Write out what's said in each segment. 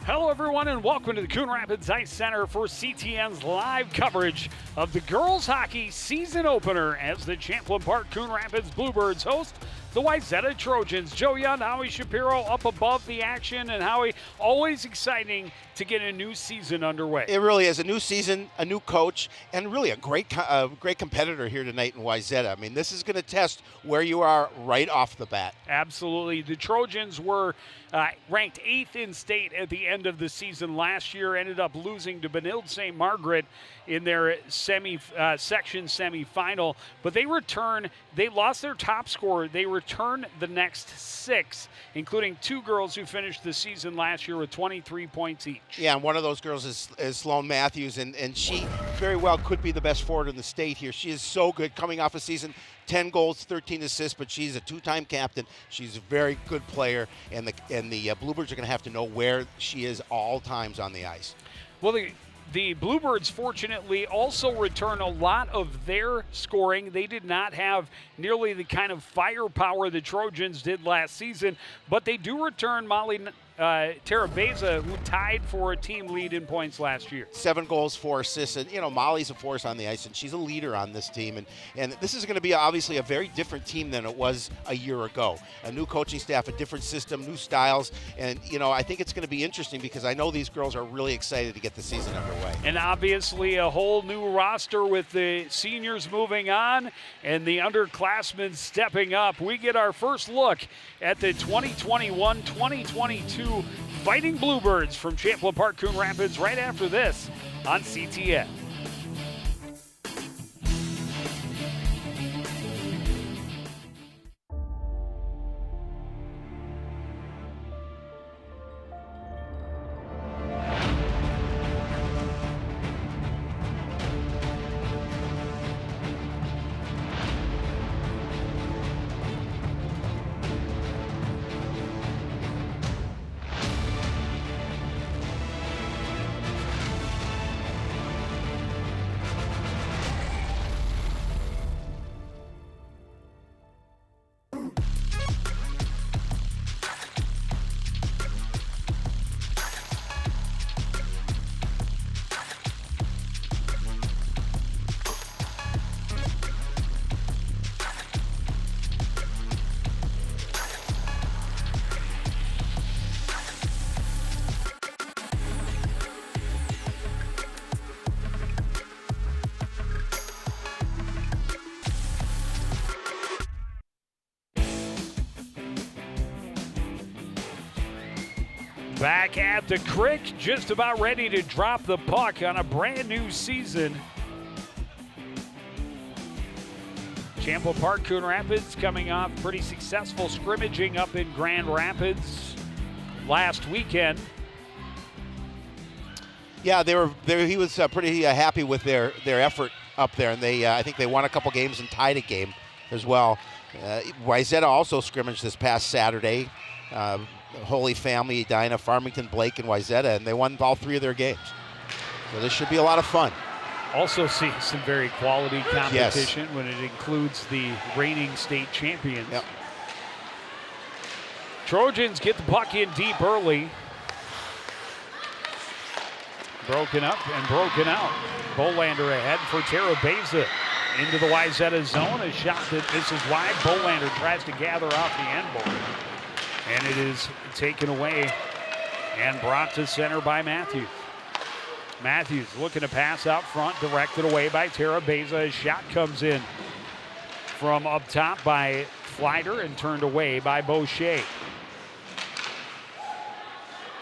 Hello, everyone, and welcome to the Coon Rapids Ice Center for CTN's live coverage of the girls hockey season opener as the Champlain Park Coon Rapids Bluebirds host the Wayzata Trojans. Joe Young, Howie Shapiro up above the action, and Howie, always exciting to get a new season underway. It really is a new season, a new coach, and really a great competitor here tonight in Wayzata. I mean, this is going to test where you are right off the bat. Absolutely. The Trojans were ranked 8th in state at the end of the season last year, ended up losing to Benilde St. Margaret in their section semifinal, but they lost their top scorer. They return the next 6, including 2 girls who finished the season last year with 23 points each. Yeah, and one of those girls is Sloan Matthews, and she very well could be the best forward in the state here. She is so good coming off a season, 10 goals, 13 assists, but she's a 2-time captain. She's a very good player, and the Bluebirds are going to have to know where she is all times on the ice. Well, the Bluebirds, fortunately, also return a lot of their scoring. They did not have nearly the kind of firepower the Trojans did last season, but they do return Molly Terabeza, who tied for a team lead in points last year. 7 goals, 4 assists, and Molly's a force on the ice, and she's a leader on this team. And this is going to be obviously a very different team than it was a year ago. A new coaching staff, a different system, new styles, and I think it's going to be interesting because I know these girls are really excited to get the season underway. And obviously a whole new roster with the seniors moving on and the underclassmen stepping up. We get our first look at the 2021-2022 Fighting Bluebirds from Champlain Park Coon Rapids right after this on CTN. Back at the creek, just about ready to drop the puck on a brand new season. Champlain Park Coon Rapids coming off pretty successful scrimmaging up in Grand Rapids last weekend. Yeah, he was pretty happy with their effort up there, and I think they won a couple games and tied a game as well. Wayzata also scrimmaged this past Saturday. Holy Family, Edina, Farmington, Blake, and Wayzata, and they won all 3 of their games. So this should be a lot of fun. Also see some very quality competition. Yes. When it includes the reigning state champions. Yep. Trojans get the puck in deep early. Broken up and broken out. Bolander ahead for Terabeza. Into the Wayzata zone. A shot that misses wide. Bolander tries to gather off the end board. And it is taken away and brought to center by Matthews. Matthews looking to pass out front, directed away by Terabeza. A shot comes in from up top by Flider and turned away by Boucher.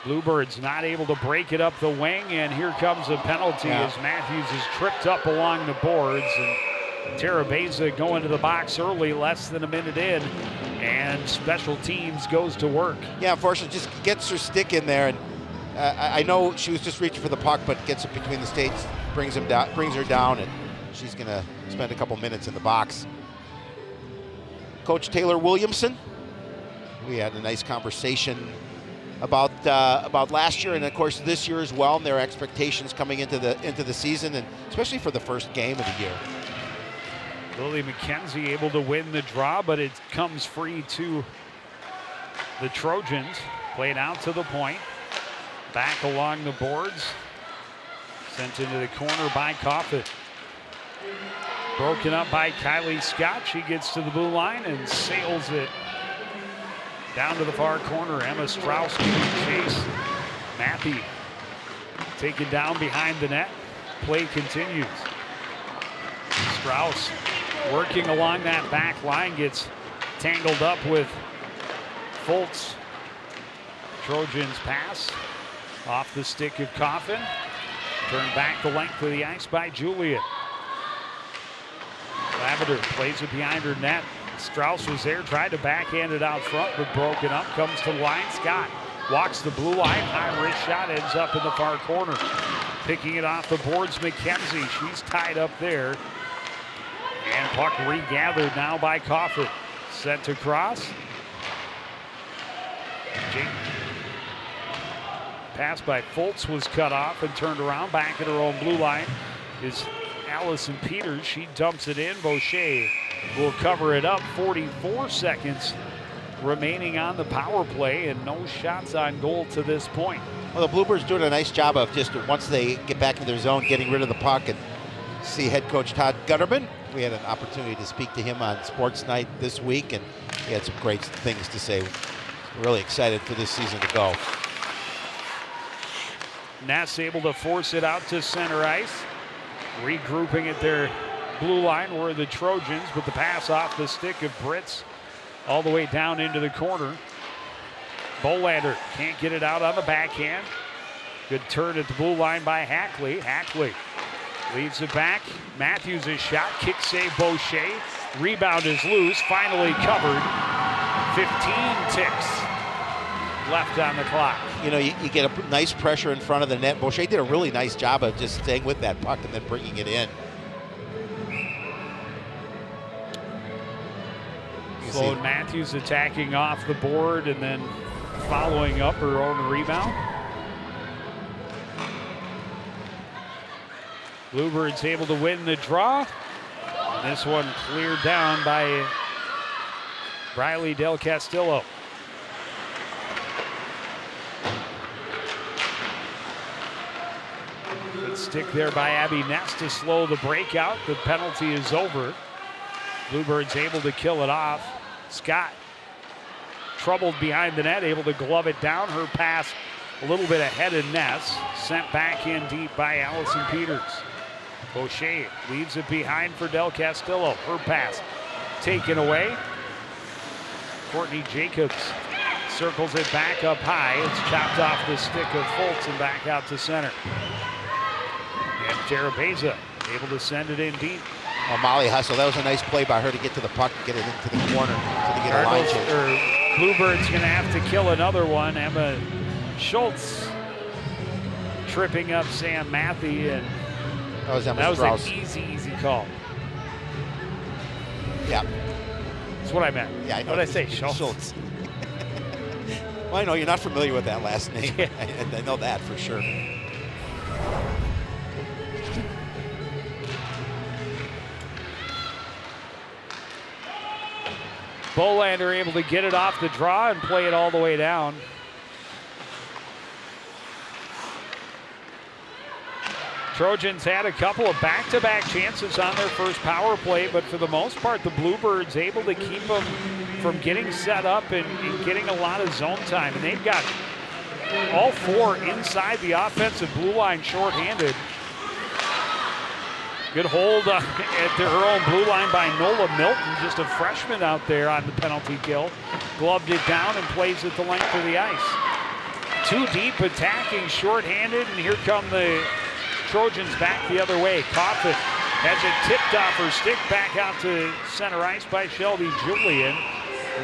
Bluebirds not able to break it up the wing, and here comes a penalty as Matthews is tripped up along the boards. And Terabeza going to the box early, less than a minute in, and special teams goes to work. Yeah, unfortunately, just gets her stick in there, and I know she was just reaching for the puck, but gets it between the skates, brings her down, and she's going to spend a couple minutes in the box. Coach Taylor Williamson, we had a nice conversation about last year and of course this year as well, and their expectations coming into the season, and especially for the first game of the year. Lily McKenzie able to win the draw, but it comes free to the Trojans. Played out to the point. Back along the boards. Sent into the corner by Coffin. Broken up by Kylie Scott. She gets to the blue line and sails it down to the far corner. Emma Strauss giving chase. Matthew taken down behind the net. Play continues. Strauss working along that back line, gets tangled up with Foltz. Trojans pass off the stick of Coffin. Turned back the length of the ice by Julian. Lavender plays it behind her net. Strauss was there, tried to backhand it out front, but broken up. Comes to the line. Scott walks the blue line. High wrist shot ends up in the far corner. Picking it off the boards, McKenzie. She's tied up there. And puck regathered now by Coffin. Set to cross. Pass by Foltz was cut off and turned around. Back at her own blue line is Allison Peters. She dumps it in. Boucher will cover it up. 44 seconds remaining on the power play and no shots on goal to this point. Well, the Bluebirds doing a nice job of just once they get back in their zone, getting rid of the puck. And see head coach Todd Gutterman. We had an opportunity to speak to him on Sports Night this week, and he had some great things to say. Really excited for this season to go. Ness able to force it out to center ice. Regrouping at their blue line were the Trojans, with the pass off the stick of Brits all the way down into the corner. Bolander can't get it out on the backhand. Good turn at the blue line by Hackley. Hackley leads it back. Matthews' shot, kick save Boucher. Rebound is loose, finally covered. 15 ticks left on the clock. You know, you get a nice pressure in front of the net. Boucher did a really nice job of just staying with that puck and then bringing it in. Sloan Matthews attacking off the board and then following up her own rebound. Bluebirds able to win the draw. And this one cleared down by Briley Del Castillo. Good stick there by Abby Ness to slow the breakout. The penalty is over. Bluebirds able to kill it off. Scott troubled behind the net, able to glove it down. Her pass a little bit ahead of Ness. Sent back in deep by Allison Peters. Boucher leaves it behind for Del Castillo. Her pass taken away. Courtney Jacobs circles it back up high. It's chopped off the stick of Foltz and back out to center. And Terabeza able to send it in deep. Oh, Molly Hustle, that was a nice play by her to get to the puck and get it into the corner to get a line change. Bluebirds gonna have to kill another one. Emma Schultz tripping up Sam Matthew, and that was Strauss. An easy call. Yeah. That's what I meant. Yeah, I know. What did I say? Schultz. Well, I know you're not familiar with that last name. Yeah. I know that for sure. Bolander able to get it off the draw and play it all the way down. Trojans had a couple of back-to-back chances on their first power play, but for the most part, the Bluebirds able to keep them from getting set up and getting a lot of zone time. And they've got all four inside the offensive blue line shorthanded. Good hold at her own blue line by Nola Milton, just a freshman out there on the penalty kill. Gloved it down and plays it the length of the ice. Too deep, attacking shorthanded, and here come the Trojans back the other way. Coffin has it tipped off her stick, back out to center ice by Shelby Julian.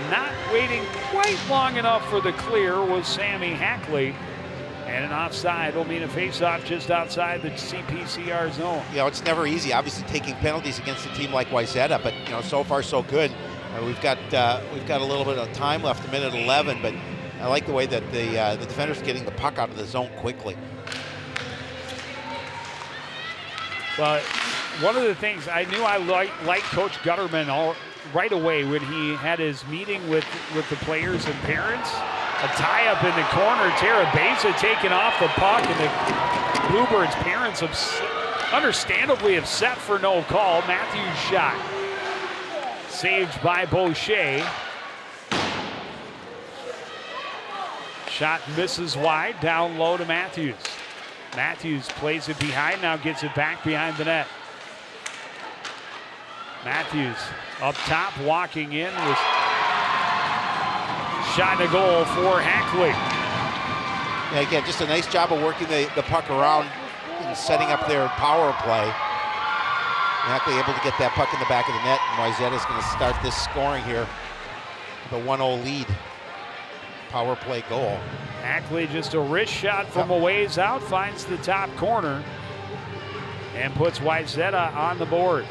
Not waiting quite long enough for the clear was Sammy Hackley. And an offside will mean a face-off just outside the CPCR zone. You know, it's never easy, obviously, taking penalties against a team like Wayzata, but you know, so far so good. We've got a little bit of time left, a minute 11, but I like the way that the defenders are getting the puck out of the zone quickly. Well, one of the things I knew I liked Coach Gutterman right away when he had his meeting with the players and parents. A tie-up in the corner. Tara Beza taking off the puck, and the Bluebirds' parents understandably upset for no call. Matthews' shot saved by Boucher. Shot misses wide, down low to Matthews. Matthews plays it behind, now gets it back behind the net. Matthews up top, walking in with shot and a goal for Hackley. Yeah, again, just a nice job of working the puck around and setting up their power play. Hackley able to get that puck in the back of the net, and Wayzata's going to start this scoring here with a 1-0 lead. Power play goal. Hackley just a wrist shot from a ways out, finds the top corner, and puts Wayzata on the board.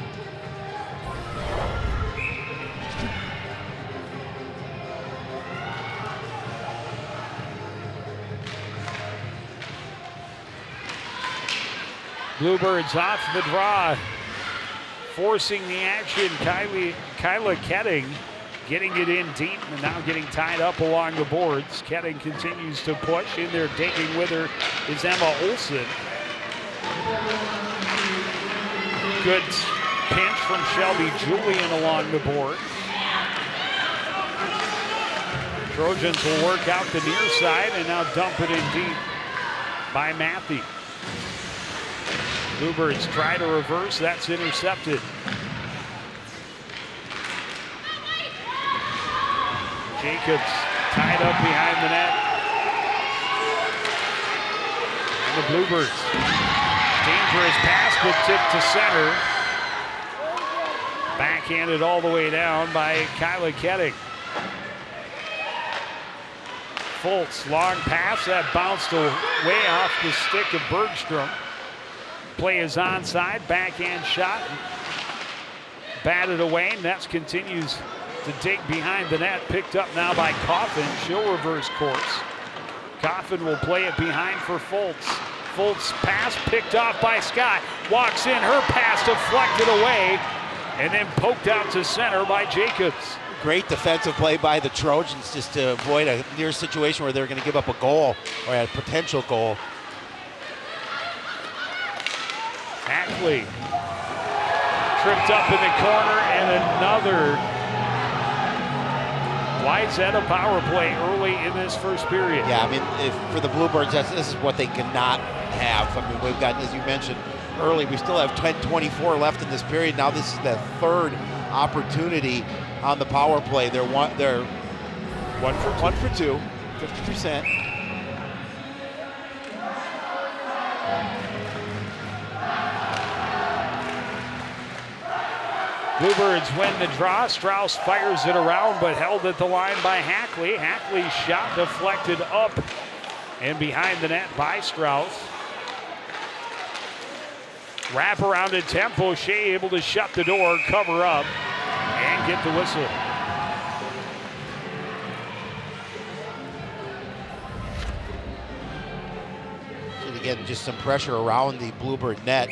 Bluebirds off the draw, forcing the action. Kyla Ketting getting it in deep and now getting tied up along the boards. Ketting continues to push. In there taking with her is Emma Olsen. Good pinch from Shelby Julian along the board. Trojans will work out the near side and now dump it in deep by Matthew. Bluebirds try to reverse, that's intercepted. Jacobs tied up behind the net. And the Bluebirds, dangerous pass but tipped to center. Backhanded all the way down by Kyla Ketting. Fultz, long pass that bounced way off the stick of Bergstrom. Play is onside, backhand shot, batted away. Nets continues to dig behind the net, picked up now by Coffin. She'll reverse course. Coffin will play it behind for Fultz. Fultz pass picked off by Scott. Walks in, her pass deflected away, and then poked out to center by Jacobs. Great defensive play by the Trojans just to avoid a near situation where they're going to give up a goal or a potential goal. Hackley tripped up in the corner, and another Wayzata power play early in this first period. Yeah, I mean, for the Bluebirds, this is what they cannot have. I mean, we've got, as you mentioned early, we still have 10:24 left in this period. Now this is the third opportunity on the power play. They're one for two, 50%. Bluebirds win the draw. Strauss fires it around, but held at the line by Hackley. Hackley's shot deflected up and behind the net by Strauss. Wrap around attempt. Boucher able to shut the door, cover up, and get the whistle. And again, just some pressure around the Bluebird net.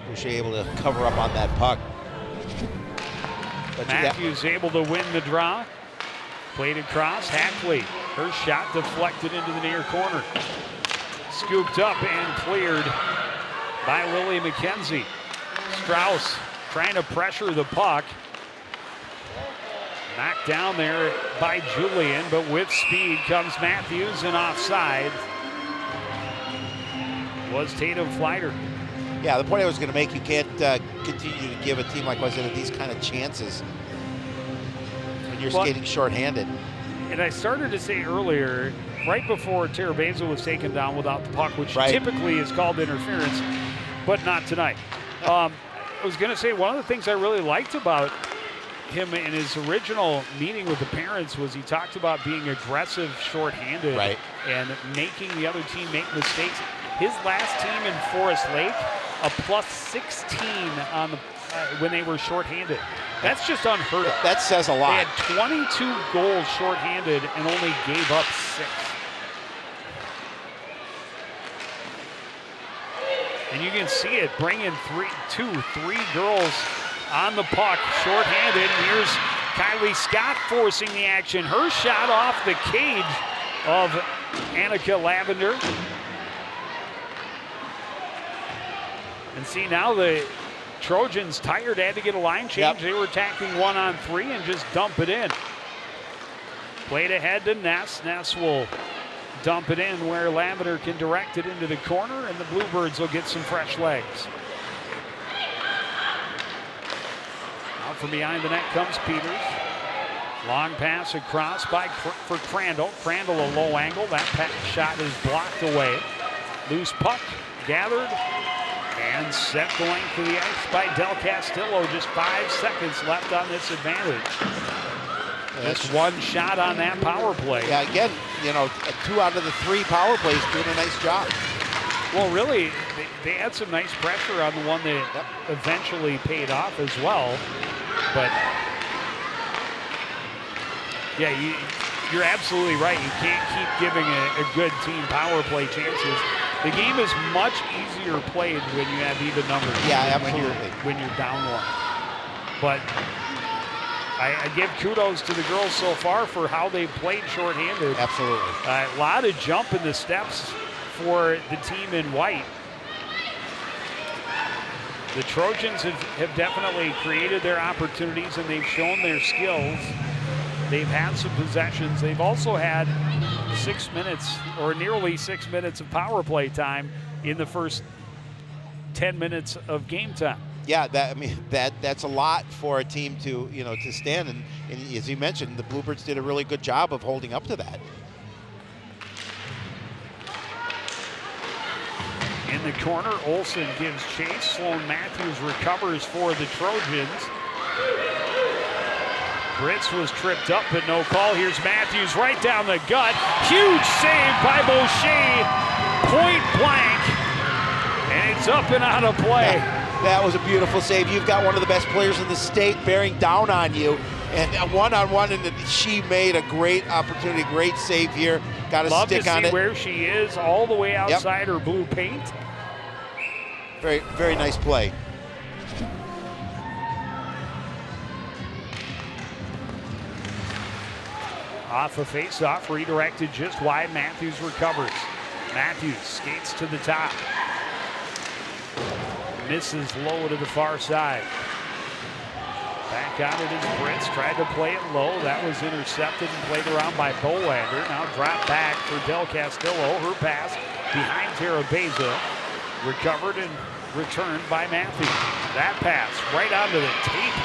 Boucher able to cover up on that puck. But Matthews able to win the draw. Played across. Hackley, her shot deflected into the near corner. Scooped up and cleared by Lily McKenzie. Strauss trying to pressure the puck. Knocked down there by Julian, but with speed comes Matthews, and offside was Tatum Flighter. Yeah, the point I was going to make, you can't continue to give a team like Wayzata these kind of chances when you're skating shorthanded. And I started to say earlier, right before Tara Beza was taken down without the puck, which typically is called interference, but not tonight. I was going to say one of the things I really liked about him in his original meeting with the parents was he talked about being aggressive shorthanded and making the other team make mistakes. His last team in Forest Lake, a +16 on the when they were shorthanded. That's just unheard of. That says a lot. They had 22 goals shorthanded and only gave up 6. And you can see it, bringing 3 girls on the puck, shorthanded. Here's Kylie Scott forcing the action. Her shot off the cage of Annika Lavender. And see, now the Trojans tired, had to get a line change. Yep. They were attacking 1-on-3 and just dump it in. Played ahead to Ness. Ness will dump it in where Lavender can direct it into the corner, and the Bluebirds will get some fresh legs. Out from behind the net comes Peters. Long pass across for Crandall. Crandall a low angle. That shot is blocked away. Loose puck gathered and set the length of the ice by Del Castillo. Just 5 seconds left on this advantage. Just one shot on that power play. Yeah, again, 2 out of the 3 power plays doing a nice job. Well, really, they had some nice pressure on the one that eventually paid off as well. But, yeah, you're absolutely right. You can't keep giving a good team power play chances. The game is much easier played when you have even numbers. Yeah, absolutely. When you're down one. But I give kudos to the girls so far for how they played shorthanded. Absolutely. A lot of jump in the steps for the team in white. The Trojans have definitely created their opportunities and they've shown their skills. They've had some possessions. They've also had 6 minutes or nearly 6 minutes of power play time in the first 10 minutes of game time. Yeah, that's a lot for a team to to stand, and as you mentioned, the Bluebirds did a really good job of holding up to that. In the corner, Olsen gives chase. Sloan Matthews recovers for the Trojans. Britz was tripped up, but no call. Here's Matthews right down the gut. Huge save by Boucher, point blank, and it's up and out of play. That was a beautiful save. You've got one of the best players in the state bearing down on you, and one-on-one, and she made a great opportunity, great save here. Got to stick on it. Love to see where she is, all the way outside her blue paint. Very, very nice play. Off a face-off, redirected just wide. Matthews recovers. Matthews skates to the top. Misses low to the far side. Back on it is Britz. Tried to play it low. That was intercepted and played around by Bolander. Now dropped back for Del Castillo. Her pass behind Tara Beza. Recovered and returned by Matthews. That pass right onto the tape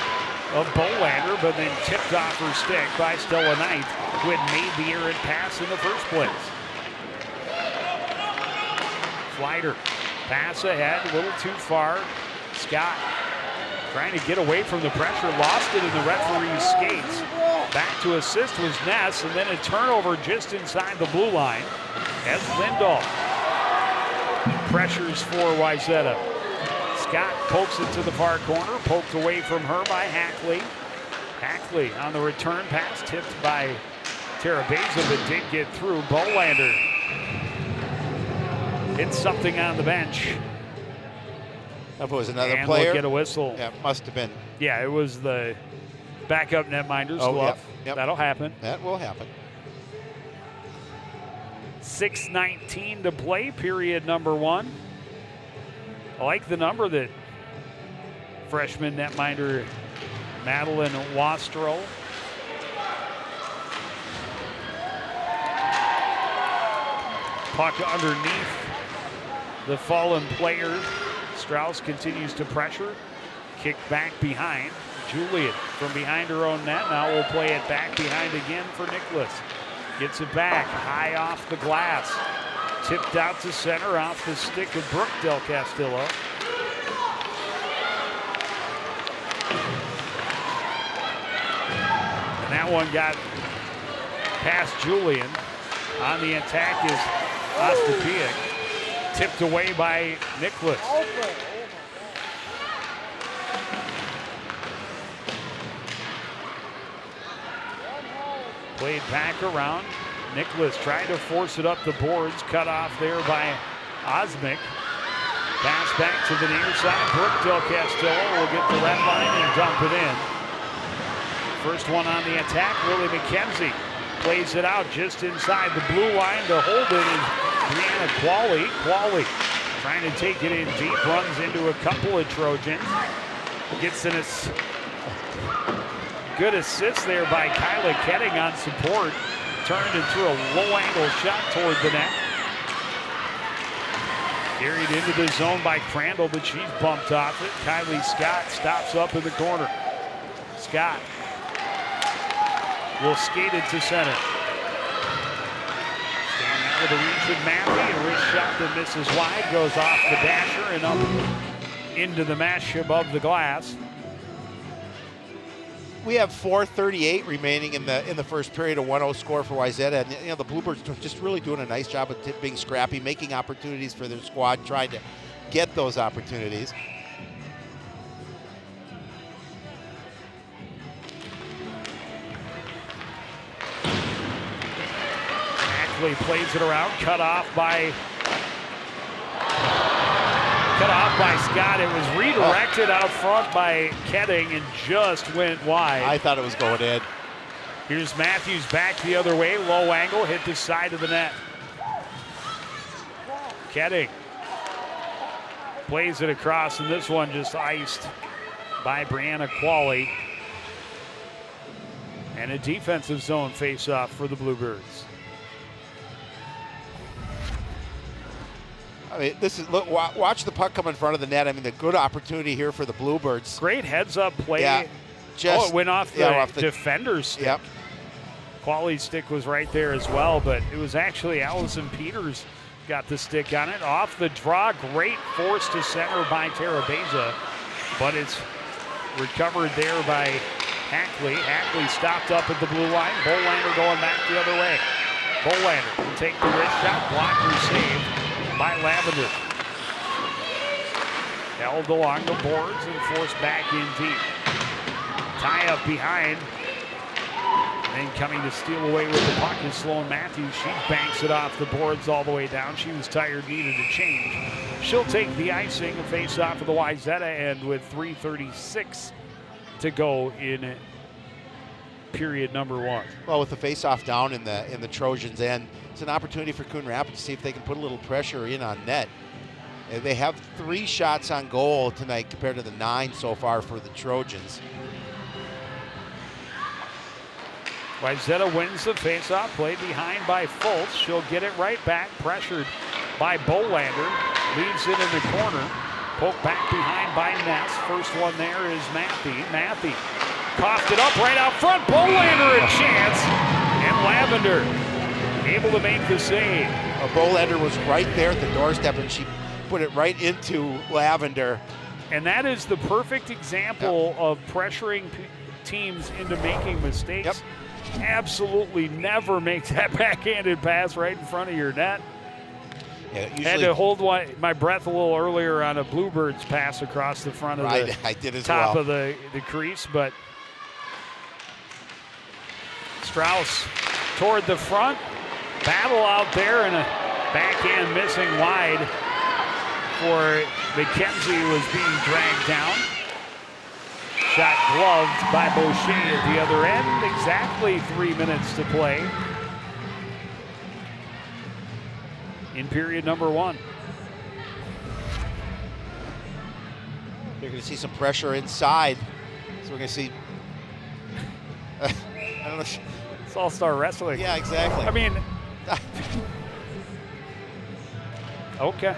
of Bolander, but then tipped off her stick by Stella Knight, who had made the errant pass in the first place. Flighter. Pass ahead, a little too far. Scott trying to get away from the pressure, lost it in the referee's skates. Back to assist was Ness, and then a turnover just inside the blue line as Lindahl pressures for Wayzata. Scott pokes it to the far corner, poked away from her by Hackley. Hackley on the return pass, tipped by Tara Beza, but did get through. Bolander hit something on the bench. If it was another and player, we'll get a whistle. Yeah, it must have been. Yeah, it was the backup netminder's glove. Yep. That'll happen. That will happen. 6:19 to play, period number 1. I like the number that freshman netminder Madeline Wastrow. Puck underneath the fallen player. Strauss continues to pressure. Kick back behind. Julian from behind her own net. Now we'll play it back behind again for Nicholas. Gets it back, high off the glass. Tipped out to center off the stick of Brooke Del Castillo. And that one got past Julian. On the attack is Ostapiak. Tipped away by Nicholas. Played back around. Nicholas tried to force it up the boards. Cut off there by Osmic. Pass back to the near side. Brooke Del Castillo will get the red line and dump it in. First one on the attack, Lily McKenzie plays it out just inside the blue line. To hold it is Brianna Qualley. Qualley trying to take it in deep, runs into a couple of Trojans. Gets in a good assist there by Kyla Ketting on support. Turned and threw a low angle shot toward the net. Carried into the zone by Crandall, but she's bumped off it. Kylie Scott stops up in the corner. Scott will skate it to center. Stand out with a reach with Matthew. A wrist shot that misses wide, goes off the dasher and up into the mesh above the glass. We have 4:38 remaining in the first period, a 1-0 score for Wayzata. And, you know, the Bluebirds just really doing a nice job of being scrappy, making opportunities for their squad, trying to get those opportunities. Ackley plays it around, cut off by Scott. It was redirected out front by Ketting and just went wide. I thought it was going in. Here's Matthews back the other way, low angle, hit the side of the net. Ketting plays it across, and this one just iced by Brianna Qualley. And a defensive zone face-off for the Bluebirds. I mean, this is look. Watch the puck come in front of the net. I mean, the good opportunity here for the Bluebirds. Great heads-up play. Yeah, it went off the defender's stick. Yep. Qualley's stick was right there as well, but it was actually Allison Peters got the stick on it. Off the draw, great force to center by Tara Beza, but it's recovered there by Hackley. Hackley stopped up at the blue line. Bolander going back the other way. Bolander will take the wrist shot, blocker saved by Lavender. Held along the boards and forced back in deep. Tie up behind. And then coming to steal away with the puck is Sloan Matthews. She banks it off the boards all the way down. She was tired, needed a change. She'll take the icing and face off of the Wayzata end with 3:36 to go in period number one. Well, with the face-off down in the Trojans' end, it's an opportunity for Coon Rapids to see if they can put a little pressure in on net. They have 3 shots on goal tonight compared to the 9 so far for the Trojans. Wayzata wins the face-off, play behind by Fultz. She'll get it right back, pressured by Bolander. Leaves it in the corner. Poke back behind by Ness. First one there is Matthew coughed it up right out front. Bolander a chance. And Lavender able to make the save. Bolander was right there at the doorstep, and she put it right into Lavender. And that is the perfect example of pressuring teams into making mistakes. Yep. Absolutely never make that backhanded pass right in front of your net. Yeah, usually, had to hold my breath a little earlier on a Bluebirds pass across the front of the I did as top well. of the crease, but Strauss toward the front. Battle out there, and a backhand missing wide for McKenzie, who was being dragged down. Shot gloved by Boucher at the other end. Exactly 3 minutes to play in period number one. You're going to see some pressure inside. So we're going to see, I don't know. It's all-star wrestling. Yeah, exactly. I mean, okay.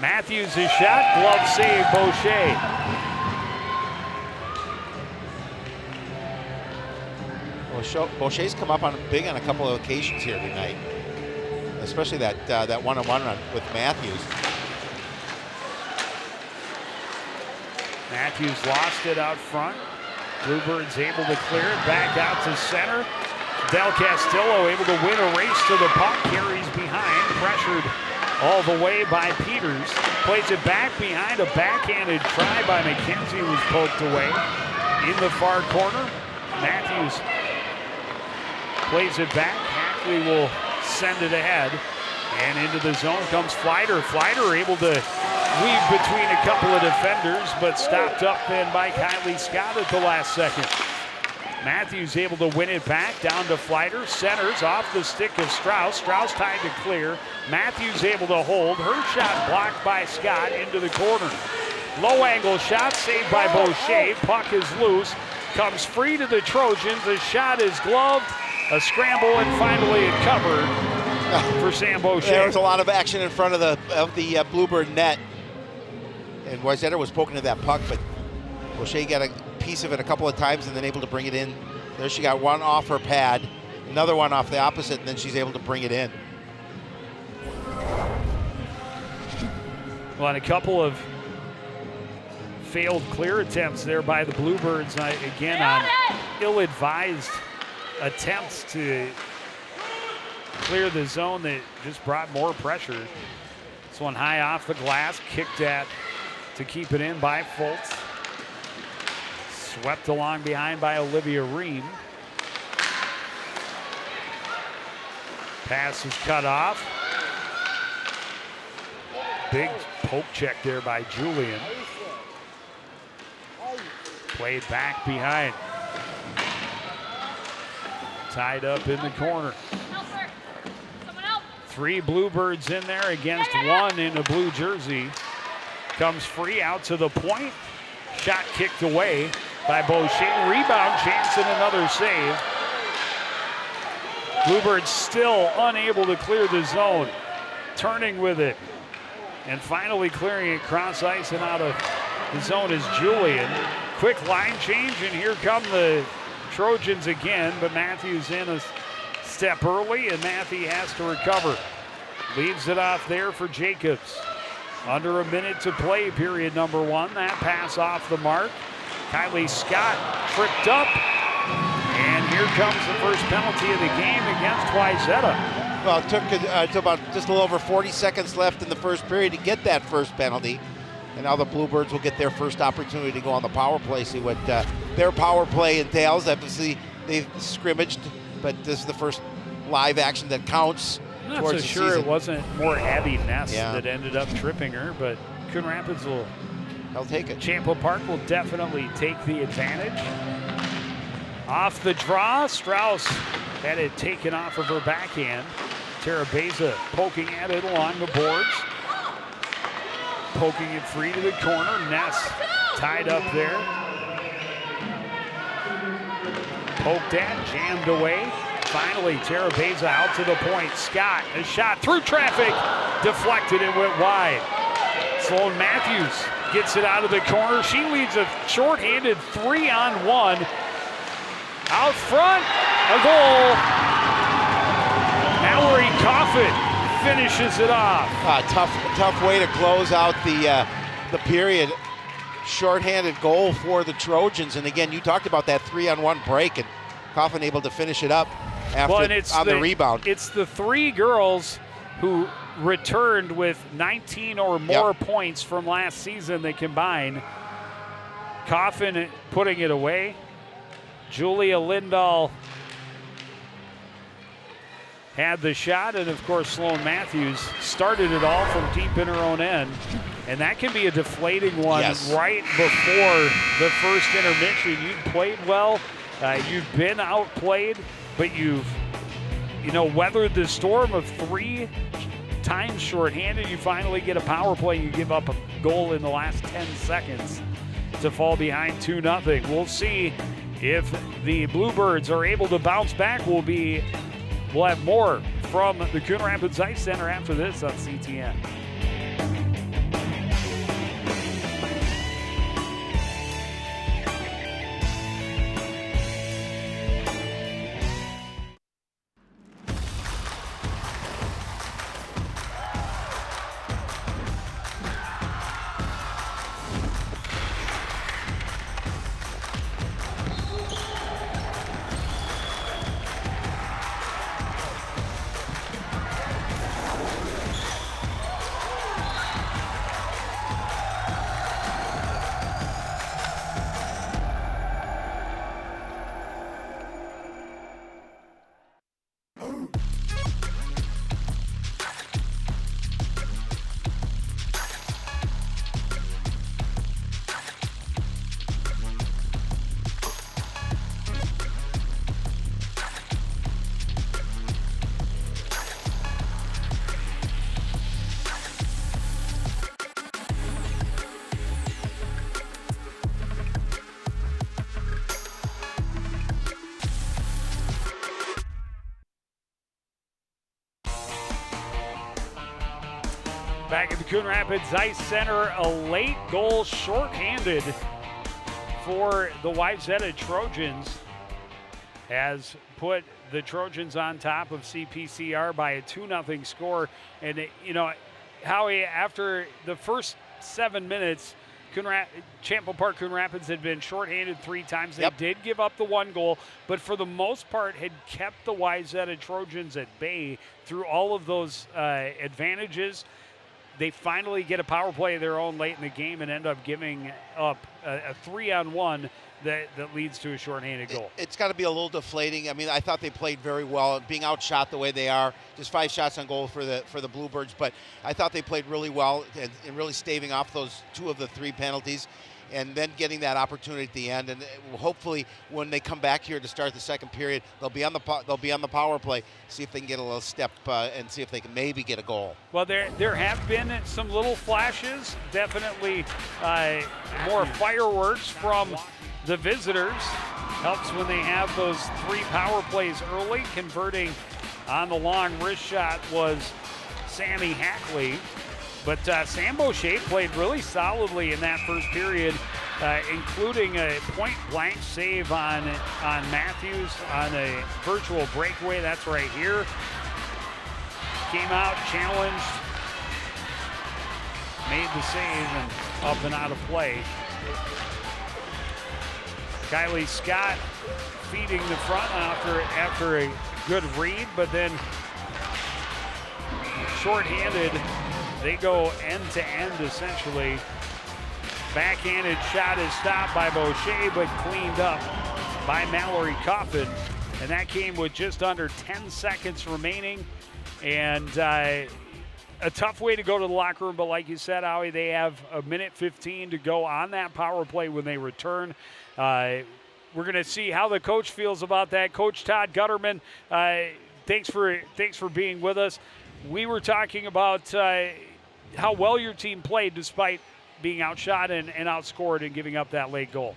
Matthews' shot, glove save, Boucher. Well, Boucher's come up big on a couple of occasions here tonight, especially that one-on-one run with Matthews. Matthews lost it out front. Bluebirds able to clear it back out to center. Del Castillo able to win a race to the puck, carries behind, pressured all the way by Peters. Plays it back behind, a backhanded try by McKenzie was poked away. In the far corner, Matthews plays it back. Hackley will send it ahead. And into the zone comes Flider. Flider able to weaved between a couple of defenders, but stopped up then by Kylie Scott at the last second. Matthews able to win it back, down to Flighter, centers off the stick of Strauss. Strauss tied to clear. Matthews able to hold. Her shot blocked by Scott into the corner. Low angle shot saved by Boucher. Puck is loose, comes free to the Trojans. The shot is gloved, a scramble, and finally it covered for Sam Boucher. There was a lot of action in front of the Bluebird net. And Wayzata was poking to that puck, but Boucher got a piece of it a couple of times and then able to bring it in. There she got one off her pad, another one off the opposite, and then she's able to bring it in. Well, and a couple of failed clear attempts there by the Bluebirds, again on ill-advised attempts to clear the zone that just brought more pressure. This one high off the glass, kicked at to keep it in by Fultz. Swept along behind by Olivia Ream. Pass is cut off. Big poke check there by Julian. Played back behind. Tied up in the corner. Three Bluebirds in there against one in a blue jersey. Comes free out to the point. Shot kicked away by Boucher. Rebound chance and another save. Bluebirds still unable to clear the zone. Turning with it. And finally clearing it cross ice and out of the zone is Julian. Quick line change, and here come the Trojans again, but Matthews in a step early, and Matthew has to recover. Leaves it off there for Jacobs. Under a minute to play, period number one. That pass off the mark. Kylie Scott tripped up, and here comes the first penalty of the game against Wayzata. Well, it took to about just a little over 40 seconds left in the first period to get that first penalty. And now the Bluebirds will get their first opportunity to go on the power play, see what their power play entails. Obviously, they've scrimmaged, but this is the first live action that counts. I'm not so sure season. It wasn't more Abby Ness that ended up tripping her, but Coon Rapids will. They'll take it. Champlain Park will definitely take the advantage. Off the draw, Strauss had it taken off of her backhand. Tara Beza poking at it along the boards. Poking it free to the corner. Ness tied up there. Poked at, jammed away. Finally, Tara Beza out to the point. Scott, a shot through traffic. Deflected and went wide. Sloan Matthews gets it out of the corner. She leads a shorthanded 3-on-1. Out front, a goal. Mallory Coffin finishes it off. Tough way to close out the period. Shorthanded goal for the Trojans. And again, you talked about that 3-on-1 break, and Coffin able to finish it up after the rebound. It's the three girls who returned with 19 or more points from last season that combine. Coffin putting it away. Julia Lindahl had the shot, and of course Sloan Matthews started it all from deep in her own end. And that can be a deflating one right before the first intermission. You've played well, you've been outplayed, but you've weathered the storm of 3 times shorthanded. You finally get a power play, you give up a goal in the last 10 seconds to fall behind 2-0. We'll see if the Bluebirds are able to bounce back. We'll have more from the Coon Rapids Ice Center after this on CTN. Back at the Coon Rapids Ice Center, a late goal shorthanded for the Wayzata Trojans has put the Trojans on top of CPCR by a 2-0 score. And, you know, Howie, after the first 7 minutes, Champlain Park Coon Rapids had been shorthanded 3 times. They did give up the 1 goal, but for the most part had kept the Wayzata Trojans at bay through all of those advantages. They finally get a power play of their own late in the game and end up giving up a 3-on-1 that leads to a shorthanded goal. It's got to be a little deflating. I mean, I thought they played very well, being outshot the way they are. Just 5 shots on goal for the Bluebirds, but I thought they played really well and really staving off those 2 of the 3 penalties, and then getting that opportunity at the end. And hopefully, when they come back here to start the second period, they'll be on the power play. See if they can get a little step and see if they can maybe get a goal. Well, there have been some little flashes. Definitely more fireworks from the visitors. Helps when they have those 3 power plays early. Converting on the long wrist shot was Sammy Hackley. But Sam Boucher played really solidly in that first period, including a point-blank save on Matthews on a virtual breakaway. That's right here. Came out, challenged, made the save, and up and out of play. Kylie Scott feeding the front after a good read, but then shorthanded. They go end-to-end, essentially. Backhanded shot is stopped by Boucher, but cleaned up by Mallory Coffin. And that came with just under 10 seconds remaining. And a tough way to go to the locker room, but like you said, Howie, they have a minute 15 to go on that power play when they return. We're going to see how the coach feels about that. Coach Todd Gutterman, thanks for being with us. We were talking about how well your team played despite being outshot and outscored and giving up that late goal.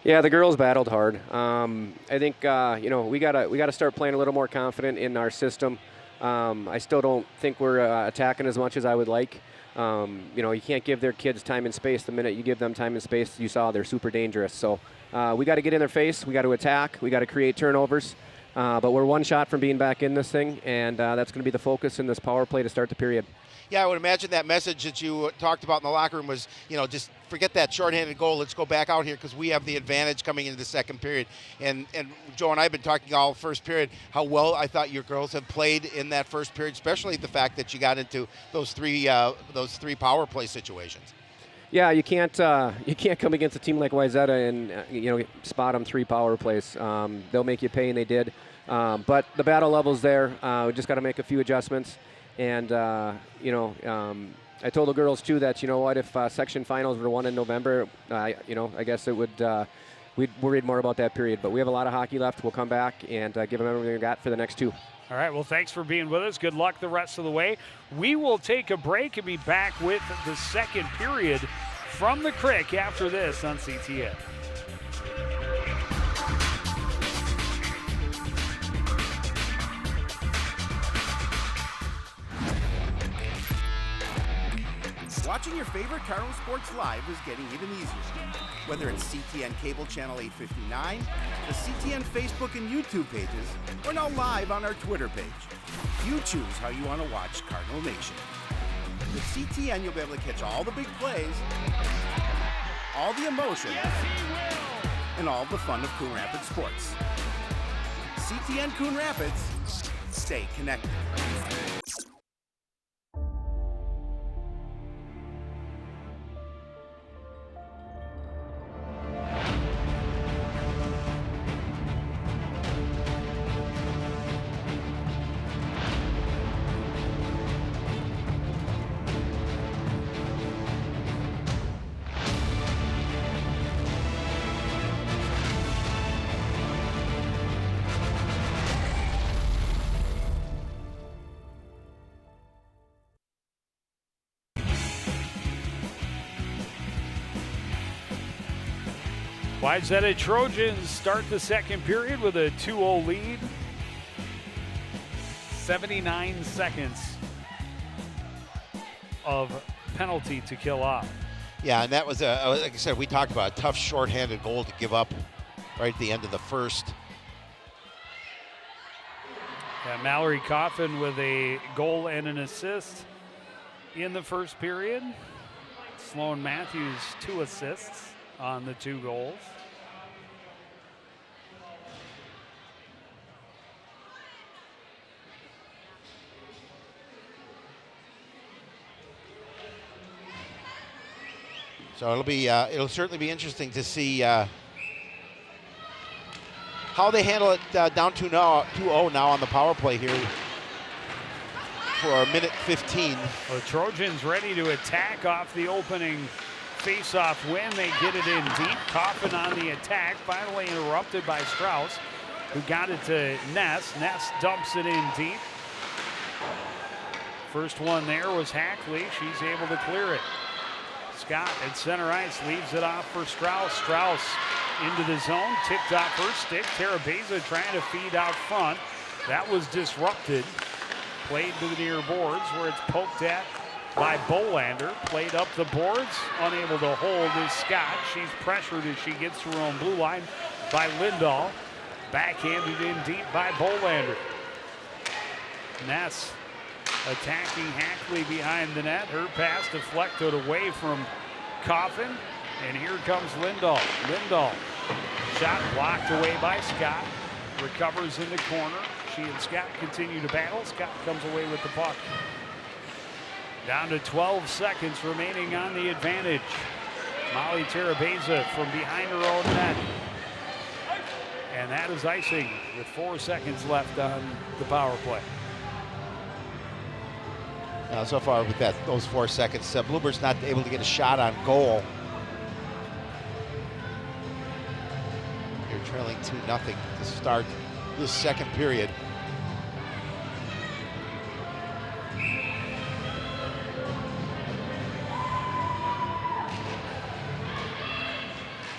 Yeah, the girls battled hard. I think we gotta start playing a little more confident in our system. I still don't think we're attacking as much as I would like. You can't give their kids time and space. The minute you give them time and space, you saw they're super dangerous. So we got to get in their face. We got to attack. We got to create turnovers. But we're 1 shot from being back in this thing, and that's going to be the focus in this power play to start the period. Yeah, I would imagine that message that you talked about in the locker room was, just forget that shorthanded goal. Let's go back out here because we have the advantage coming into the second period. And Joe and I have been talking all first period how well I thought your girls have played in that first period, especially the fact that you got into those three power play situations. Yeah, you can't come against a team like Wayzata and spot them 3 power plays. They'll make you pay, and they did. But the battle level's there. We just got to make a few adjustments. And I told the girls too that if section finals were won in November, I guess it would we'd worried more about that period. But we have a lot of hockey left. We'll come back and give them everything we got for the next 2. All right, well, thanks for being with us. Good luck the rest of the way. We will take a break and be back with the second period from the Crick after this on CTN. Watching your favorite Cardinal sports live is getting even easier. Whether it's CTN Cable Channel 859, the CTN Facebook and YouTube pages, or now live on our Twitter page. You choose how you want to watch Cardinal Nation. With CTN, you'll be able to catch all the big plays, all the emotion, and all the fun of Coon Rapids sports. CTN Coon Rapids, stay connected. Wayzata Trojans start the second period with a 2-0 lead. 79 seconds of penalty to kill off. Yeah, and that was, like I said, we talked about a tough shorthanded goal to give up right at the end of the first. Yeah, Mallory Coffin with a goal and an assist in the first period. Sloan Matthews 2 assists on the 2 goals. So it'll certainly be interesting to see how they handle it down 2-0 now on the power play here for a minute 15. The Trojans ready to attack off the opening face-off win. They get it in deep. Coffin on the attack, finally interrupted by Strauss, who got it to Ness. Ness dumps it in deep. First one there was Hackley. She's able to clear it. Scott at center ice leaves it off for Strauss. Strauss into the zone, tipped off her stick. Terabeza trying to feed out front. That was disrupted. Played to the near boards where it's poked at by Bolander. Played up the boards, unable to hold is Scott. She's pressured as she gets to her own blue line by Lindahl. Backhanded in deep by Bolander. Ness attacking Hackley behind the net. Her pass deflected away from Coffin. And here comes Lindahl. Lindahl, shot blocked away by Scott. Recovers in the corner. She and Scott continue to battle. Scott comes away with the puck. Down to 12 seconds remaining on the advantage. Molly Terabeza from behind her own net. And that is icing with 4 seconds left on the power play. So far with those 4 seconds, Bluebirds not able to get a shot on goal. You're trailing 2-0 to start this second period.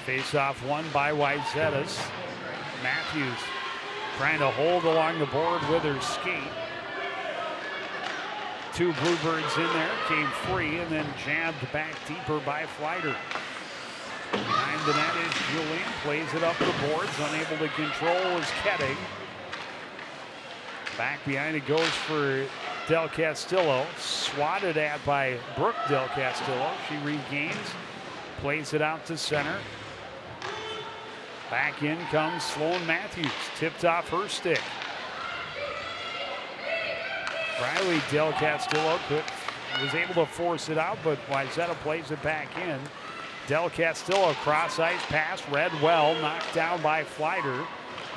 Face-off won by Wayzata. Matthews trying to hold along the board with her skate. 2 Bluebirds in there, came free and then jabbed back deeper by Flighter. Behind the net is Julian, plays it up the boards, unable to control is Ketting. Back behind it goes for Del Castillo, swatted at by Brooke Del Castillo. She regains, plays it out to center. Back in comes Sloan Matthews, tipped off her stick. Riley Del Castillo was able to force it out, but Wayzata plays it back in. Del Castillo cross ice pass, read well, knocked down by Flighter.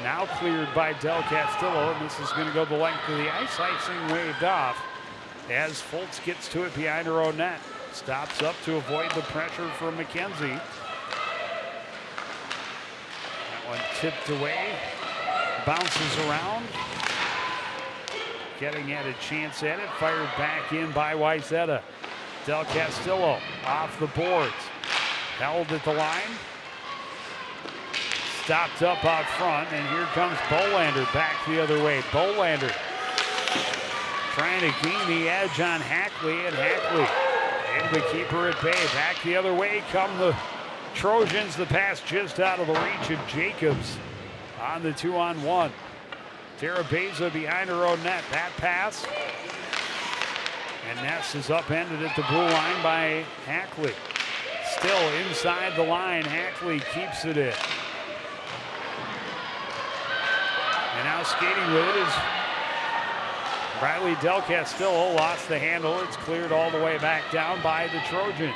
Now cleared by Del Castillo, and this is going to go the length of the ice. Icing waved off as Fultz gets to it behind her own net. Stops up to avoid the pressure from McKenzie. That one tipped away, bounces around. Getting at a chance at it, fired back in by Wayzata. Del Castillo off the boards, held at the line, stopped up out front, and here comes Bolander back the other way. Bolander trying to gain the edge on Hackley, and Hackley able to keep her at bay. Back the other way come the Trojans. The pass just out of the reach of Jacobs on the 2-on-1. Terabeza behind her own net. That pass. And Ness is upended at the blue line by Hackley. Still inside the line. Hackley keeps it in. And now skating with it is Riley Del Castillo. Lost the handle. It's cleared all the way back down by the Trojans.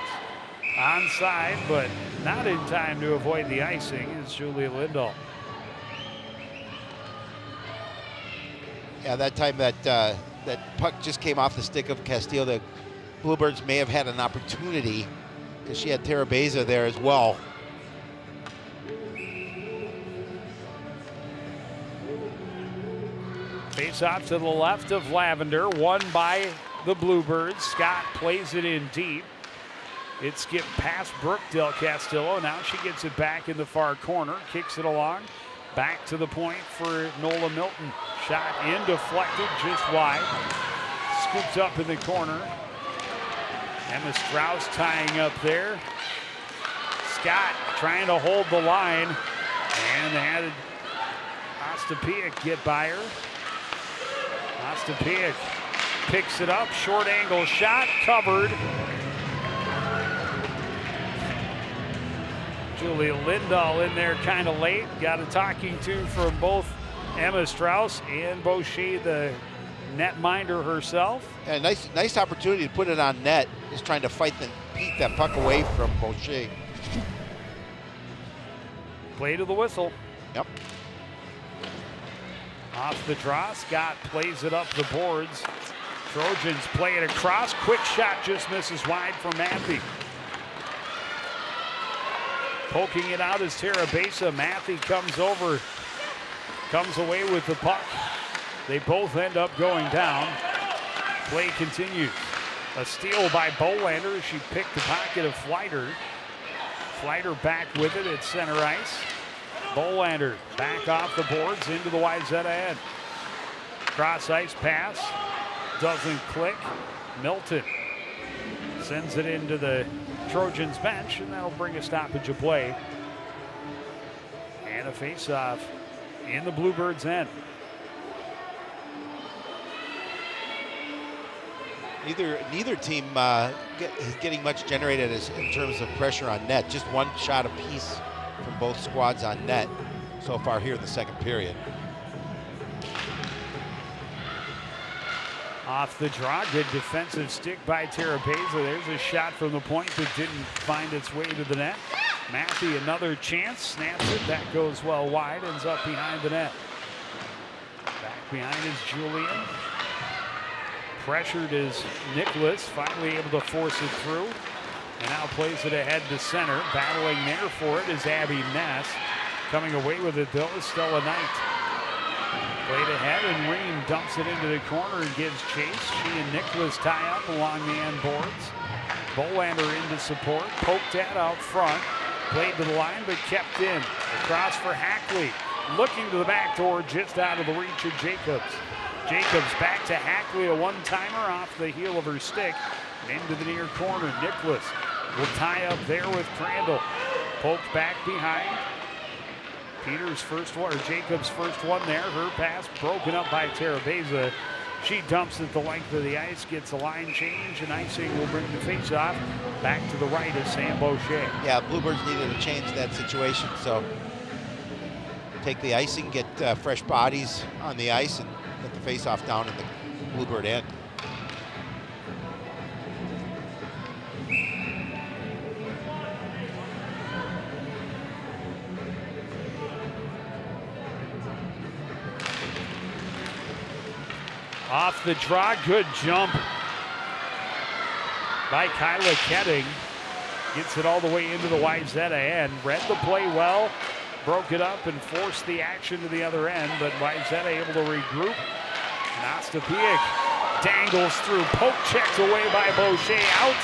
Onside, but not in time to avoid the icing is Julia Lindahl. Yeah, that time that puck just came off the stick of Castillo. The Bluebirds may have had an opportunity because she had Terabeza there as well. Face off to the left of Lavender, won by the Bluebirds. Scott plays it in deep. It skipped past Brooke Del Castillo. Now she gets it back in the far corner, kicks it along. Back to the point for Nola Milton. Shot in, deflected, just wide. Scooped up in the corner Emma Strauss tying up there. Scott trying to hold the line, and had Ostapiak get by her. Ostapiak picks it up, short angle shot, covered. Julia Lindahl in there kind of late. Got a talking to from both Emma Strauss and Boucher, the netminder herself. Yeah, nice opportunity to put it on net. Just trying to beat that puck away from Boucher. Play to the whistle. Yep. Off the draw, Scott plays it up the boards. Trojans play it across. Quick shot just misses wide from Matthew. Poking it out is Tara Besa. Matthew comes away with the puck. They both end up going down. Play continues. A steal by Bolander. She picked the pocket of Flighter. Flighter back with it at center ice. Bolander back off the boards into the Wayzata end. Cross ice pass. Doesn't click. Milton sends it into the Trojans bench, and that'll bring a stoppage of play. And a face-off in the Bluebirds' end. Neither team is getting much generated in terms of pressure on net. Just one shot apiece from both squads on net so far here in the second period. Off the draw, good defensive stick by Tara Beza. There's a shot from the point that didn't find its way to the net. Matthew, another chance, snaps it. That goes well wide, ends up behind the net. Back behind is Julian. Pressured is Nicholas, finally able to force it through. And now plays it ahead to center. Battling there for it is Abby Ness. Coming away with it, though, is Stella Knight. Played ahead, and Ream dumps it into the corner and gives chase. She and Nicholas tie up along the end boards. Bolander into support, poked at out front. Played to the line, but kept in. Across for Hackley. Looking to the back door, just out of the reach of Jacobs. Jacobs back to Hackley, a one-timer off the heel of her stick. And into the near corner, Nicholas will tie up there with Crandall. Poked back behind. Peters' first one, or Jacobs' first one there. Her pass broken up by Tara Beza. She dumps it the length of the ice, gets a line change, and icing will bring the face-off back to the right of Sam Boucher. Yeah, Bluebirds needed to change that situation, so take the icing, get fresh bodies on the ice, and get the face-off down in the Bluebird end. Off the draw, good jump by Kyla Ketting. Gets it all the way into the Wayzata end. Read the play well, broke it up and forced the action to the other end, but Wayzata able to regroup. Ostapiak dangles through, poke checked away by Boucher, out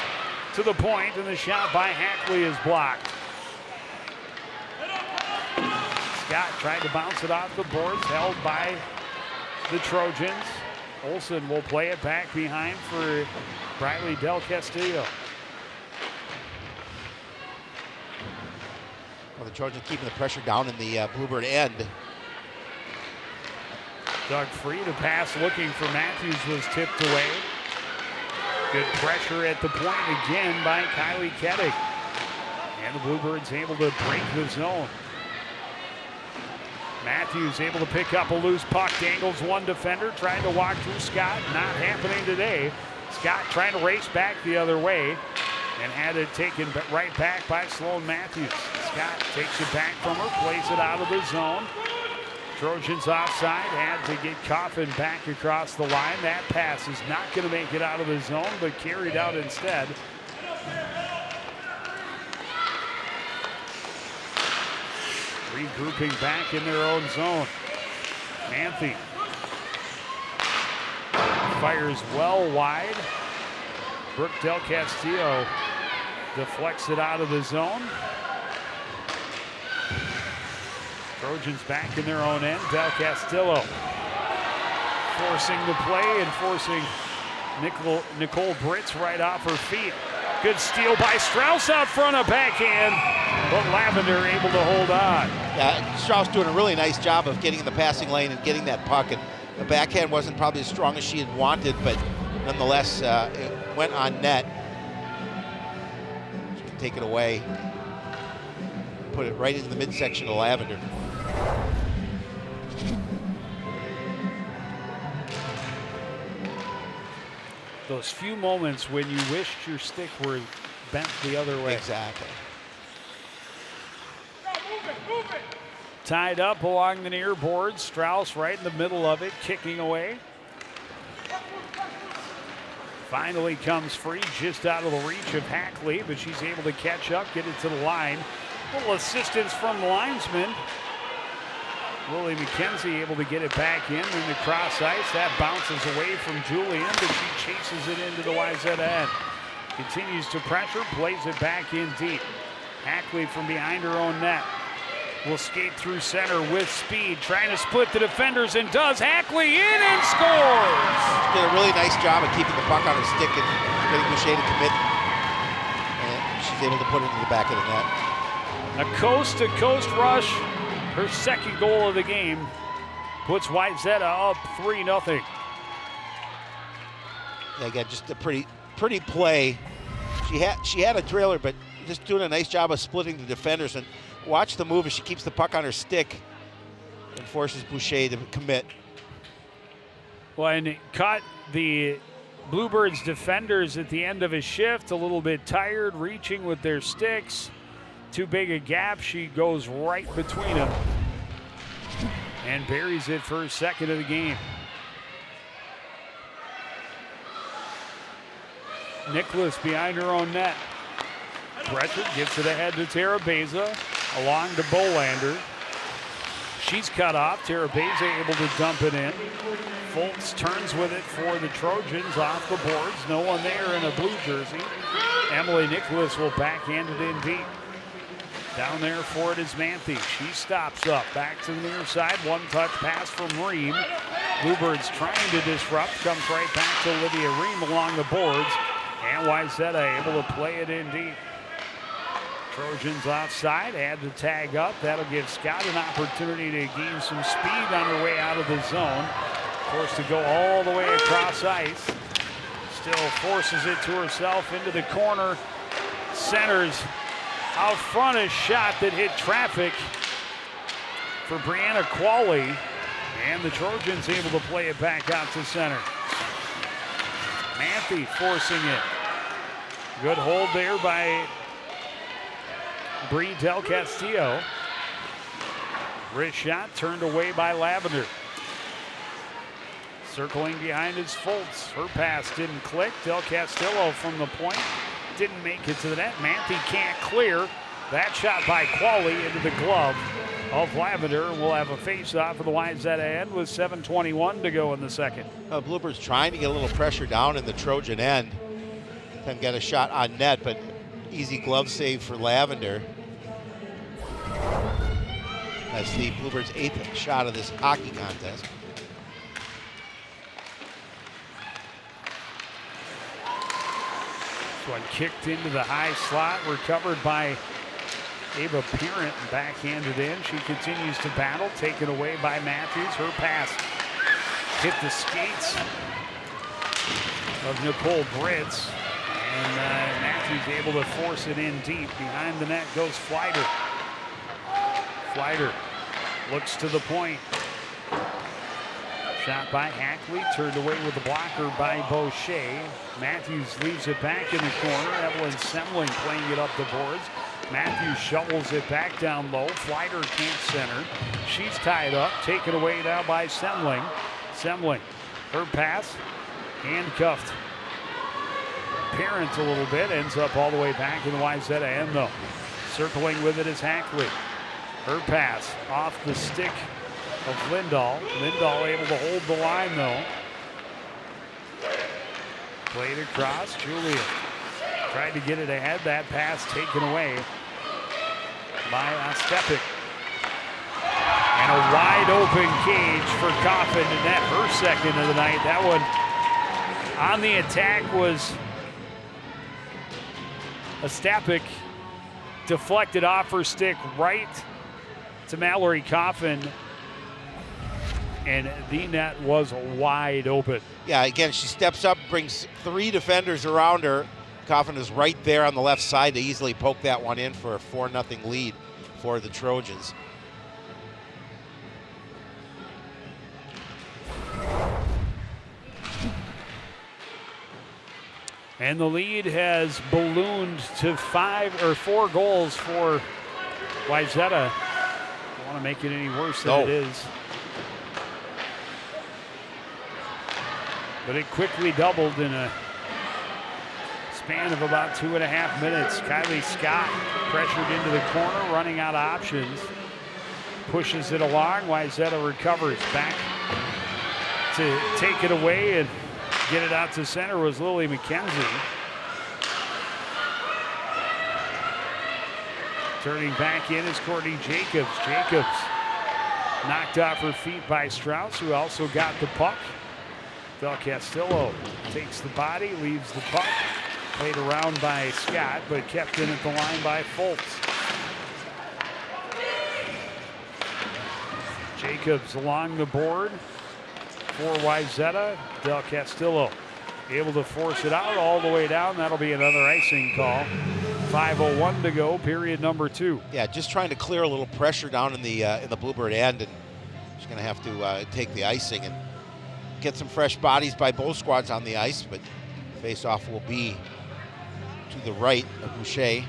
to the point, and the shot by Hackley is blocked. Scott tried to bounce it off the boards, held by the Trojans. Olsen will play it back behind for Briley Del Castillo. Well, the Trojans keeping the pressure down in the Bluebird end. Dug free to pass, looking for Matthews, was tipped away. Good pressure at the point again by Kylie Ketting. And the Bluebirds able to break the zone. Matthews able to pick up a loose puck, dangles one defender, trying to walk through Scott. Not happening today. Scott trying to race back the other way and had it taken right back by Sloan Matthews. Scott takes it back from her, plays it out of the zone. Trojans offside, had to get Coffin back across the line. That pass is not going to make it out of the zone, but carried out instead. Regrouping back in their own zone. Manthe fires well wide. Brooke Del Castillo deflects it out of the zone. Trojans back in their own end. Del Castillo forcing the play and forcing Nicole Britz right off her feet. Good steal by Strauss out front, a backhand, but Lavender able to hold on. Yeah, Strauss doing a really nice job of getting in the passing lane and getting that puck. And the backhand wasn't probably as strong as she had wanted, but nonetheless, it went on net. She can take it away, put it right into the midsection of Lavender. Those few moments when you wished your stick were bent the other way. Exactly. Tied up along the near board. Strauss right in the middle of it, kicking away. Finally comes free, just out of the reach of Hackley, but she's able to catch up, get it to the line. A little assistance from the linesman. Lily McKenzie able to get it back in the cross ice. That bounces away from Julian, but she chases it into the Wayzata end. Continues to pressure, plays it back in deep. Hackley from behind her own net will skate through center with speed, trying to split the defenders, and does. Hackley in and scores! Did a really nice job of keeping the puck on her stick and getting Boucher to commit. And she's able to put it into the back of the net. A coast-to-coast rush. Her second goal of the game puts Wayzata up 3-0. Yeah, again, just a pretty play. She had a trailer, but just doing a nice job of splitting the defenders. And watch the move as she keeps the puck on her stick and forces Boucher to commit. Well, and it caught the Bluebirds defenders at the end of a shift, a little bit tired, reaching with their sticks. Too big a gap, she goes right between them and buries it for her second of the game. Nicholas behind her own net. Pressure, gets it ahead to Tara Beza, along to Bolander. She's cut off, Tara Beza able to dump it in. Foltz turns with it for the Trojans off the boards. No one there in a blue jersey. Emily Nicholas will backhand it in deep. Down there for it is Manthe. She stops up, back to the near side. One-touch pass from Ream. Bluebirds trying to disrupt, comes right back to Olivia Ream along the boards. And Wayzata able to play it in deep. Trojans offside, had to tag up. That'll give Scott an opportunity to gain some speed on her way out of the zone. Forced to go all the way across ice. Still forces it to herself into the corner. Centers out front, a shot that hit traffic for Brianna Qualley, and the Trojans able to play it back out to center. Manthe forcing it. Good hold there by Bree Del Castillo. Wrist shot turned away by Lavender. Circling behind is Foltz. Her pass didn't click. Del Castillo from the point. Didn't make it to the net. Manthe can't clear. That shot by Qualley into the glove of Lavender. We'll have a face-off for the Wayzata end with 7:21 to go in the second. Bluebirds trying to get a little pressure down in the Trojan end. Then get a shot on net, but easy glove save for Lavender. That's the Bluebirds' 8th shot of this hockey contest. One kicked into the high slot, recovered by Ava Parent and backhanded in. She continues to battle, taken away by Matthews. Her pass hit the skates of Nicole Britz, and Matthews able to force it in deep. Behind the net goes Flighter. Flighter looks to the point. Shot by Hackley, turned away with the blocker by Boucher. Matthews leaves it back in the corner. Evelyn Semling playing it up the boards. Matthews shovels it back down low. Flighter can't center. She's tied up, taken away now by Semling. Semling, her pass, handcuffed. Parent a little bit, ends up all the way back in the Wayzata end though. Circling with it is Hackley. Her pass off the stick of Lindahl. Lindahl able to hold the line though. Played across, Julian tried to get it ahead. That pass taken away by Ostepik. And a wide open cage for Coffin to net her second of the night. That one on the attack was Ostapik deflected off her stick right to Mallory Coffin, and the net was wide open. Yeah, again, she steps up, brings 3 defenders around her. Coffin is right there on the left side to easily poke that one in for a 4-0 lead for the Trojans. And the lead has ballooned to 4 goals for Wayzata. Don't want to make it any worse than it is. But it quickly doubled in a span of about 2.5 minutes. Kylie Scott pressured into the corner, running out of options. Pushes it along. Wayzata recovers back to take it away and get it out to center was Lily McKenzie. Turning back in is Courtney Jacobs. Jacobs knocked off her feet by Strauss, who also got the puck. Del Castillo takes the body, leaves the puck. Played around by Scott, but kept in at the line by Foltz. Jacobs along the board for Wayzata. Del Castillo able to force it out all the way down. That'll be another icing call. 5:01 to go, period number 2. Yeah, just trying to clear a little pressure down in the Bluebird end, and she's going to have to take the icing and get some fresh bodies by both squads on the ice. But face-off will be to the right of Boucher.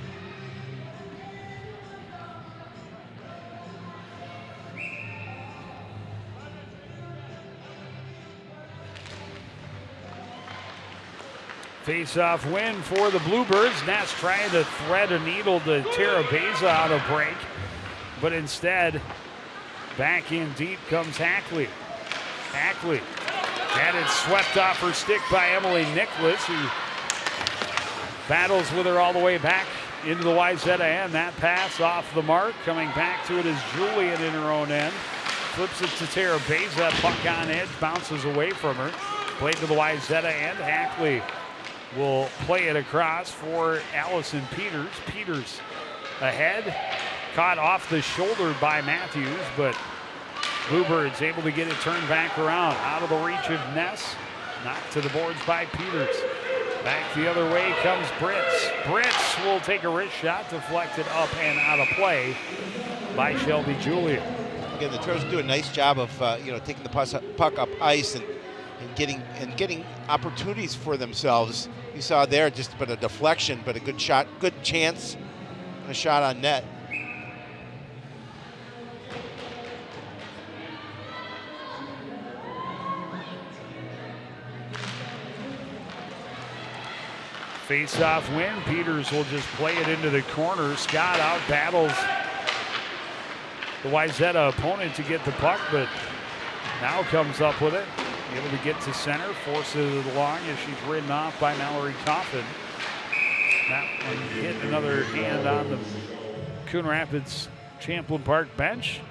Face-off win for the Bluebirds. Nats trying to thread a needle to Tara Beza on a break, but instead, back in deep comes Hackley. Hackley had it swept off her stick by Emily Nicholas, who battles with her all the way back into the Wayzata end. That pass off the mark. Coming back to it is Julian in her own end. Flips it to Tara Beza. Puck on edge, bounces away from her. Played to the Wayzata end. Hackley will play it across for Allison Peters. Peters ahead, caught off the shoulder by Matthews, but Bluebirds able to get it turned back around. Out of the reach of Ness, knocked to the boards by Peters. Back the other way comes Brits. Brits will take a wrist shot, deflected up and out of play by Shelby Julian. Again, the Trojans do a nice job of taking the puck up ice and getting opportunities for themselves. You saw there just but a deflection, but a good shot, good chance, and a shot on net. Face-off win. Peters will just play it into the corner. Scott out battles the Wayzata opponent to get the puck, but now comes up with it. Able to get to center, forces it along as she's ridden off by Mallory Coffin. That one hit another hand on the Coon Rapids Champlain Park bench.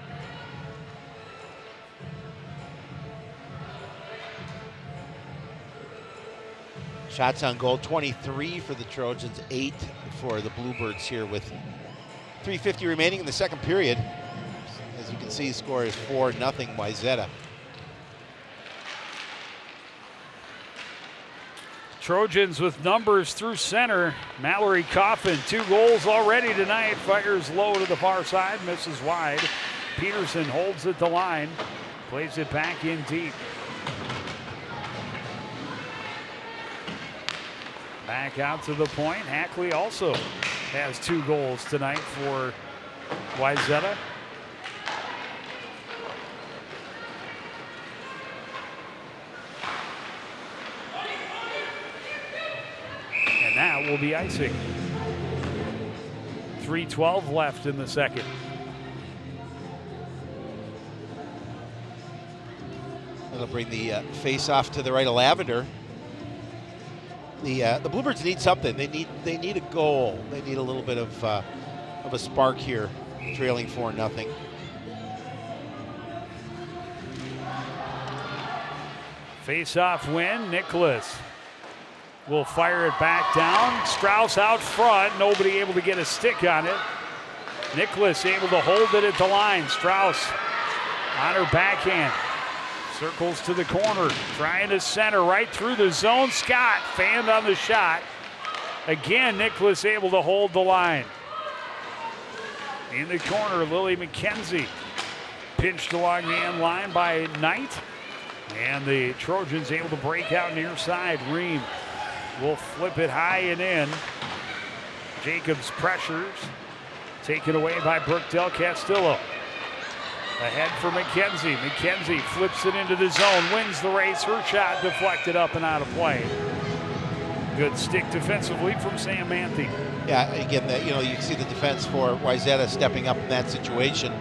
Shots on goal, 23 for the Trojans, 8 for the Bluebirds here with 3:50 remaining in the second period. As you can see, score is 4-0 Wayzata. Trojans with numbers through center. Mallory Coffin, 2 goals already tonight. Fires low to the far side, misses wide. Peterson holds at the line, plays it back in deep. Back out to the point. Hackley also has 2 goals tonight for Wayzata. That will be icing. 3:12 left in the second. That'll bring the face-off to the right of Lavender. The Bluebirds need something. They need a goal. They need a little bit of a spark here, trailing 4-0. Face-off win. Nicholas will fire it back down. Strauss out front, nobody able to get a stick on it. Nicholas able to hold it at the line. Strauss on her backhand. Circles to the corner, trying to center right through the zone. Scott fanned on the shot. Again, Nicholas able to hold the line. In the corner, Lily McKenzie. Pinched along the end line by Knight. And the Trojans able to break out near side. Ream will flip it high and in. Jacobs pressures. Taken away by Brooke Del Castillo. Ahead for McKenzie. McKenzie flips it into the zone, wins the race. Her shot deflected up and out of play. Good stick defensively from Sam Manthe. Yeah, again, you can see the defense for Wayzata stepping up in that situation.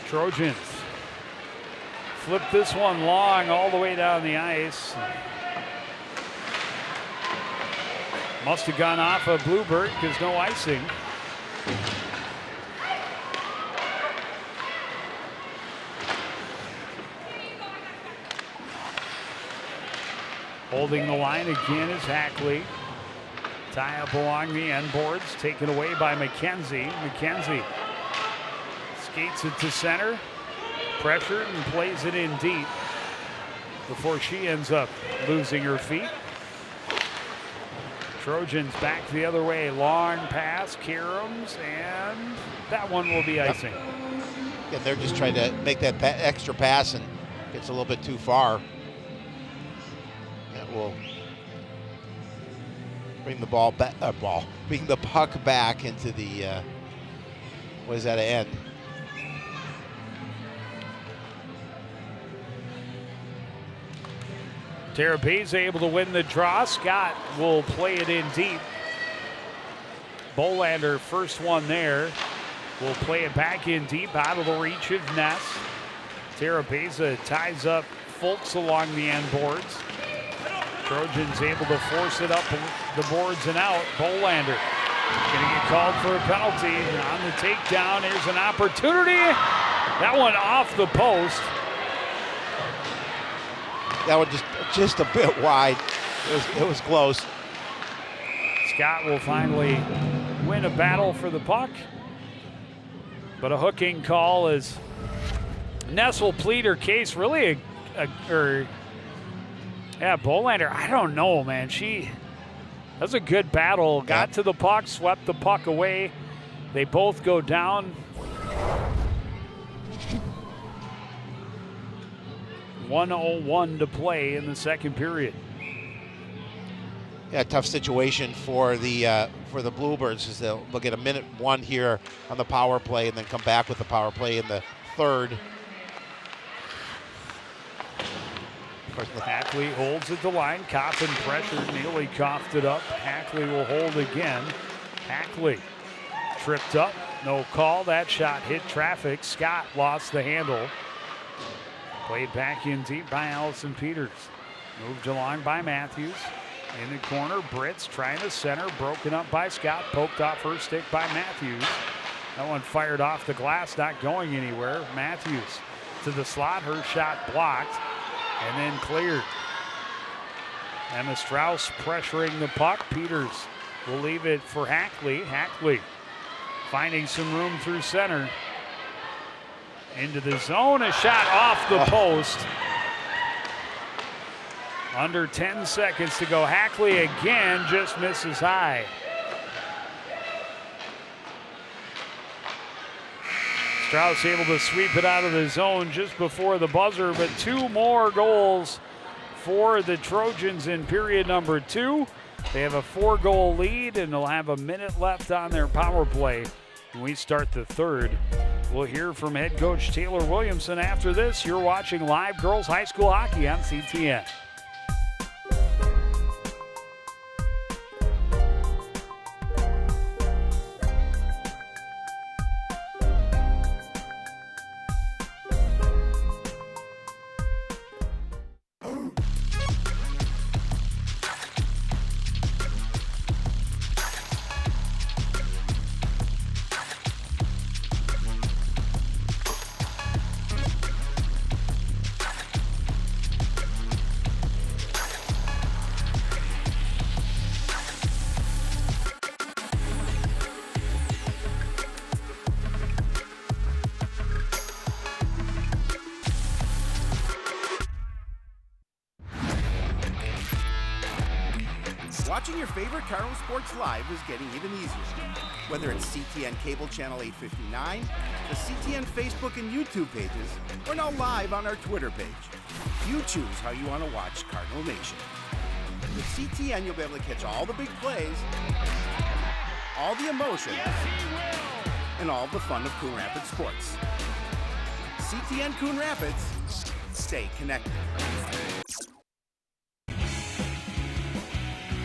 Trojans flip this one long all the way down the ice. Must have gone off a Bluebird because no icing. Holding the line again is Hackley. Tie up along the end boards, taken away by McKenzie. McKenzie skates it to center, pressured and plays it in deep before she ends up losing her feet. Trojans back the other way, long pass, Karams, and that one will be icing. And they're just trying to make that extra pass and gets a little bit too far. That will bring the bring the puck back into the Wayzata end. Terabeza able to win the draw. Scott will play it in deep. Bolander, first one there, will play it back in deep out of the reach of Ness. Terabeza ties up Fultz along the end boards. Trojans able to force it up the boards and out. Bolander going to get called for a penalty on the takedown. Here's an opportunity. That one off the post. That one just a bit wide. It was close. Scott will finally win a battle for the puck. But a hooking call is Ness will plead her case. Really Bolander, I don't know, man. That's a good battle. Got to the puck, swept the puck away. They both go down. .101 to play in the second period. Yeah, tough situation for the Bluebirds as they'll get a minute one here on the power play and then come back with the power play in the third. Hackley holds at the line. Coffin pressured, nearly coughed it up. Hackley will hold again. Hackley tripped up, no call. That shot hit traffic. Scott lost the handle. Played back in deep by Allison Peters. Moved along by Matthews. In the corner, Brits trying to center, broken up by Scott, poked off her stick by Matthews. That one fired off the glass, not going anywhere. Matthews to the slot, her shot blocked and then cleared. Emma Strauss pressuring the puck. Peters will leave it for Hackley. Hackley finding some room through center. Into the zone, a shot off the post. Under 10 seconds to go. Hackley again just misses high. Strauss able to sweep it out of the zone just before the buzzer, but two more goals for the Trojans in period number 2. They have a 4-goal lead and they'll have a minute left on their power play when we start the third. We'll hear from head coach Taylor Williamson after this. You're watching live girls high school hockey on CTN. Watching your favorite Carno Sports live is getting even easier. Whether it's CTN Cable Channel 859, the CTN Facebook and YouTube pages, or now live on our Twitter page. You choose how you want to watch Cardinal Nation. With CTN, you'll be able to catch all the big plays, all the emotion, and all the fun of Coon Rapids sports. CTN Coon Rapids, stay connected.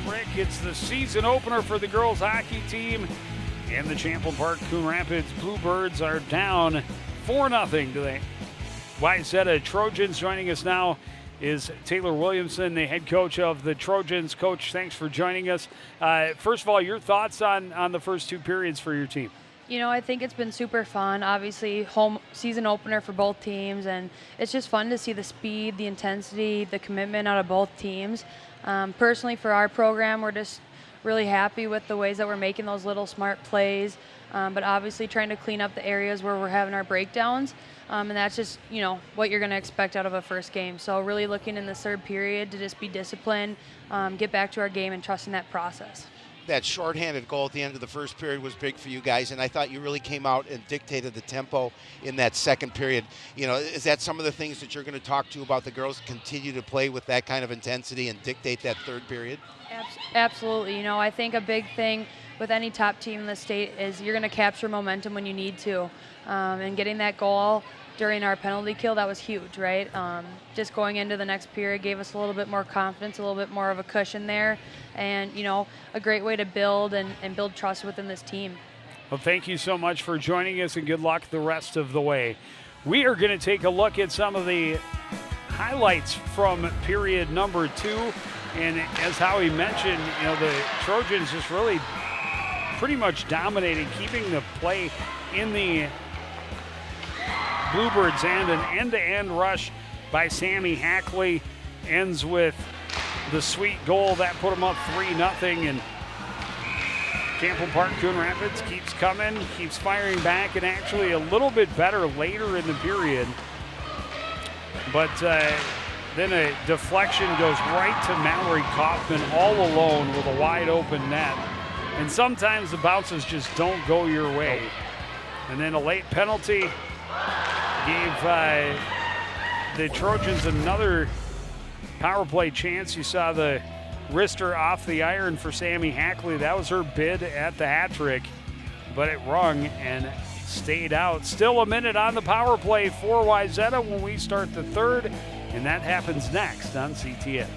Rick, it's the season opener for the girls hockey team, and the Champlain Park Coon Rapids Bluebirds are down 4-0 to the Wayzata Trojans. Joining us now is Taylor Williamson, the head coach of the Trojans. Coach, thanks for joining us. First of all, your thoughts on the first two periods for your team? You know, I think it's been super fun. Obviously, home season opener for both teams, and it's just fun to see the speed, the intensity, the commitment out of both teams. Personally, for our program, we're just really happy with the ways that we're making those little smart plays, but obviously trying to clean up the areas where we're having our breakdowns, and that's just, you know, what you're going to expect out of a first game. So really looking in the third period to just be disciplined, get back to our game, and trusting that process. That shorthanded goal at the end of the first period was big for you guys, and I thought you really came out and dictated the tempo in that second period. You know, is that some of the things that you're going to talk to about the girls, continue to play with that kind of intensity and dictate that third period? Absolutely. You know, I think a big thing with any top team in the state is you're going to capture momentum when you need to, and getting that goal during our penalty kill, that was huge, right? Just going into the next period gave us a little bit more confidence, a little bit more of a cushion there, and, you know, a great way to build and build trust within this team. Well, thank you so much for joining us, and good luck the rest of the way. We are going to take a look at some of the highlights from period number 2, and as Howie mentioned, you know, the Trojans just really pretty much dominated, keeping the play in the Bluebirds' hand. An end-to-end rush by Sammy Hackley ends with the sweet goal that put them up 3-0, and Champlain Park Coon Rapids keeps coming, keeps firing back, and actually a little bit better later in the period. But then a deflection goes right to Mallory Kaufman all alone with a wide open net. And sometimes the bounces just don't go your way. And then a late penalty gave the Trojans another power play chance. You saw the wrister off the iron for Sammy Hackley. That was her bid at the hat trick, but it rung and stayed out. Still a minute on the power play for Wayzata when we start the third, and that happens next on CTN.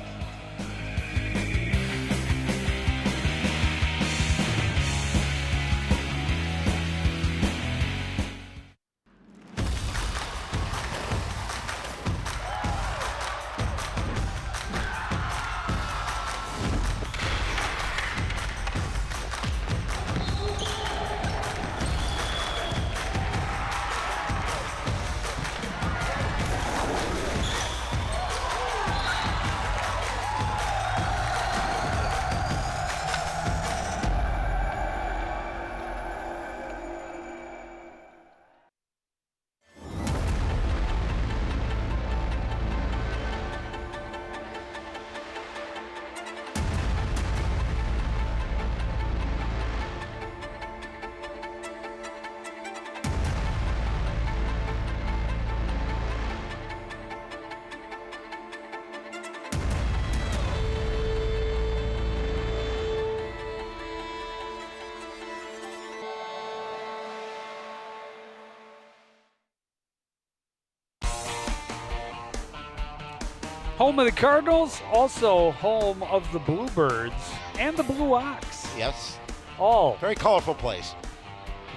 Home of the Cardinals, also home of the Bluebirds and the Blue Ox. Yes. All very colorful place.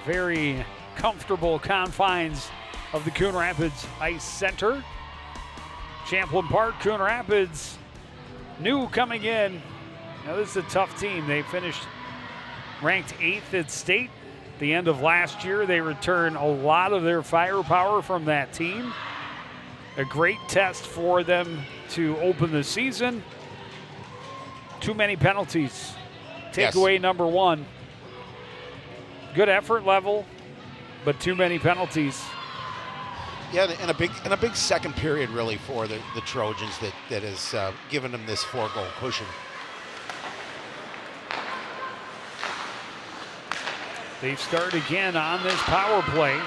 Very comfortable confines of the Coon Rapids Ice Center. Champlain Park, Coon Rapids, new coming in. Now this is a tough team. They finished ranked 8th at state at the end of last year. They return a lot of their firepower from that team. A great test for them to open the season. Too many penalties. Takeaway number 1. Good effort level, but too many penalties. Yeah, and a big second period really for the Trojans that has given them this 4-goal cushion. They start again on this power play.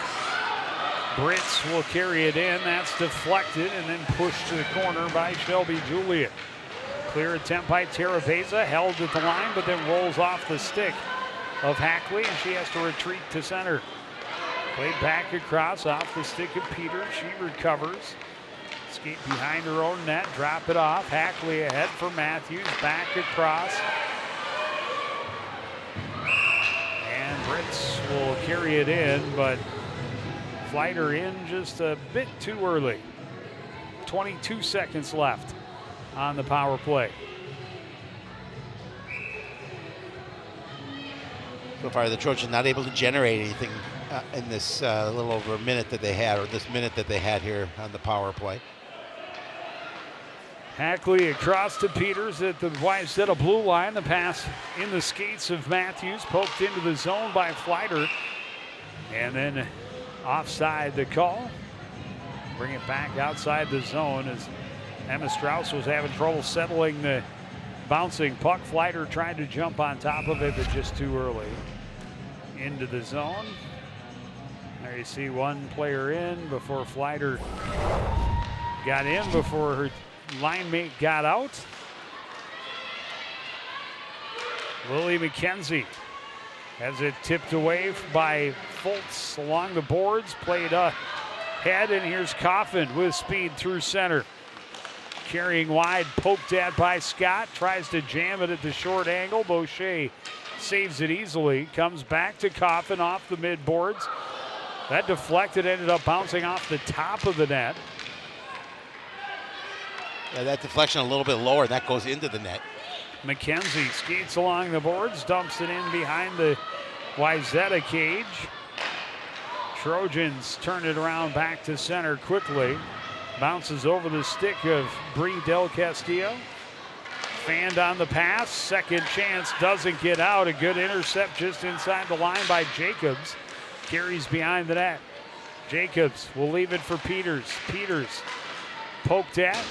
Brits will carry it in. That's deflected and then pushed to the corner by Shelby Juliet. Clear attempt by Terabeza, held at the line, but then rolls off the stick of Hackley, and she has to retreat to center. Played back across off the stick of Peters. She recovers. Skate behind her own net, drop it off. Hackley ahead for Matthews, back across. And Brits will carry it in, but Flighter in just a bit too early. 22 seconds left on the power play. So far, the Trojans not able to generate anything in this little over a minute that they had, or this minute that they had here on the power play. Hackley across to Peters at the Wayzata blue line. The pass in the skates of Matthews, poked into the zone by Flighter. And then offside the call. Bring it back outside the zone as Emma Strauss was having trouble settling the bouncing puck. Flighter tried to jump on top of it, but just too early. Into the zone. There you see one player in before Flighter got in, before her line mate got out. Lily McKenzie has it tipped away by Fultz along the boards, played ahead, and here's Coffin with speed through center. Carrying wide, poked at by Scott, tries to jam it at the short angle. Boucher saves it easily, comes back to Coffin off the mid boards. That deflected, ended up bouncing off the top of the net. Yeah, that deflection a little bit lower, that goes into the net. McKenzie skates along the boards, dumps it in behind the Wayzata cage. Trojans turn it around back to center quickly. Bounces over the stick of Brie Del Castillo. Fanned on the pass, second chance, doesn't get out. A good intercept just inside the line by Jacobs. Carries behind the net. Jacobs will leave it for Peters. Peters poked at,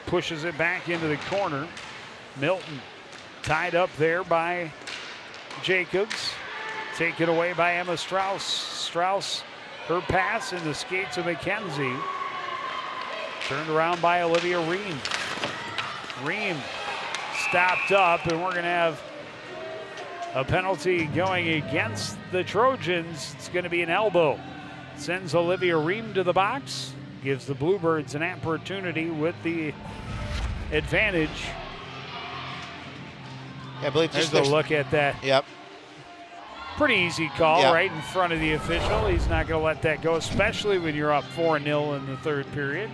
pushes it back into the corner. Milton tied up there by Jacobs. Taken away by Emma Strauss. Strauss, her pass in the skates of McKenzie. Turned around by Olivia Ream. Ream stopped up, and we're going to have a penalty going against the Trojans. It's going to be an elbow. Sends Olivia Ream to the box. Gives the Bluebirds an opportunity with the advantage. Yeah, I believe there's a look at that. Yep. Pretty easy call, yep. Right in front of the official. He's not going to let that go, especially when you're up 4-0 in the third period.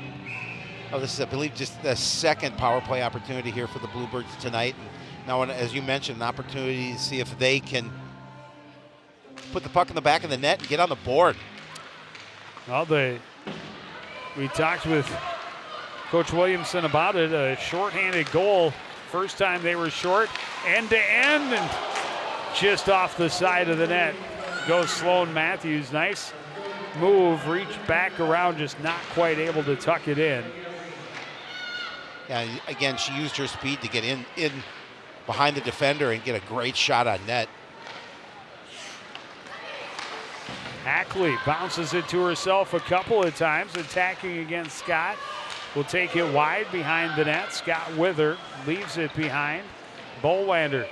Oh, this is, I believe, just the second power play opportunity here for the Bluebirds tonight. And now, as you mentioned, an opportunity to see if they can put the puck in the back of the net and get on the board. Well, we talked with Coach Williamson about it. A shorthanded goal. First time they were short, end to end, and just off the side of the net goes Sloan Matthews. Nice move, reached back around, just not quite able to tuck it in. Yeah, again, she used her speed to get in behind the defender and get a great shot on net. Hackley bounces it to herself a couple of times, attacking against Scott. Will take it wide behind the net. Scott with her, leaves it behind. Bolander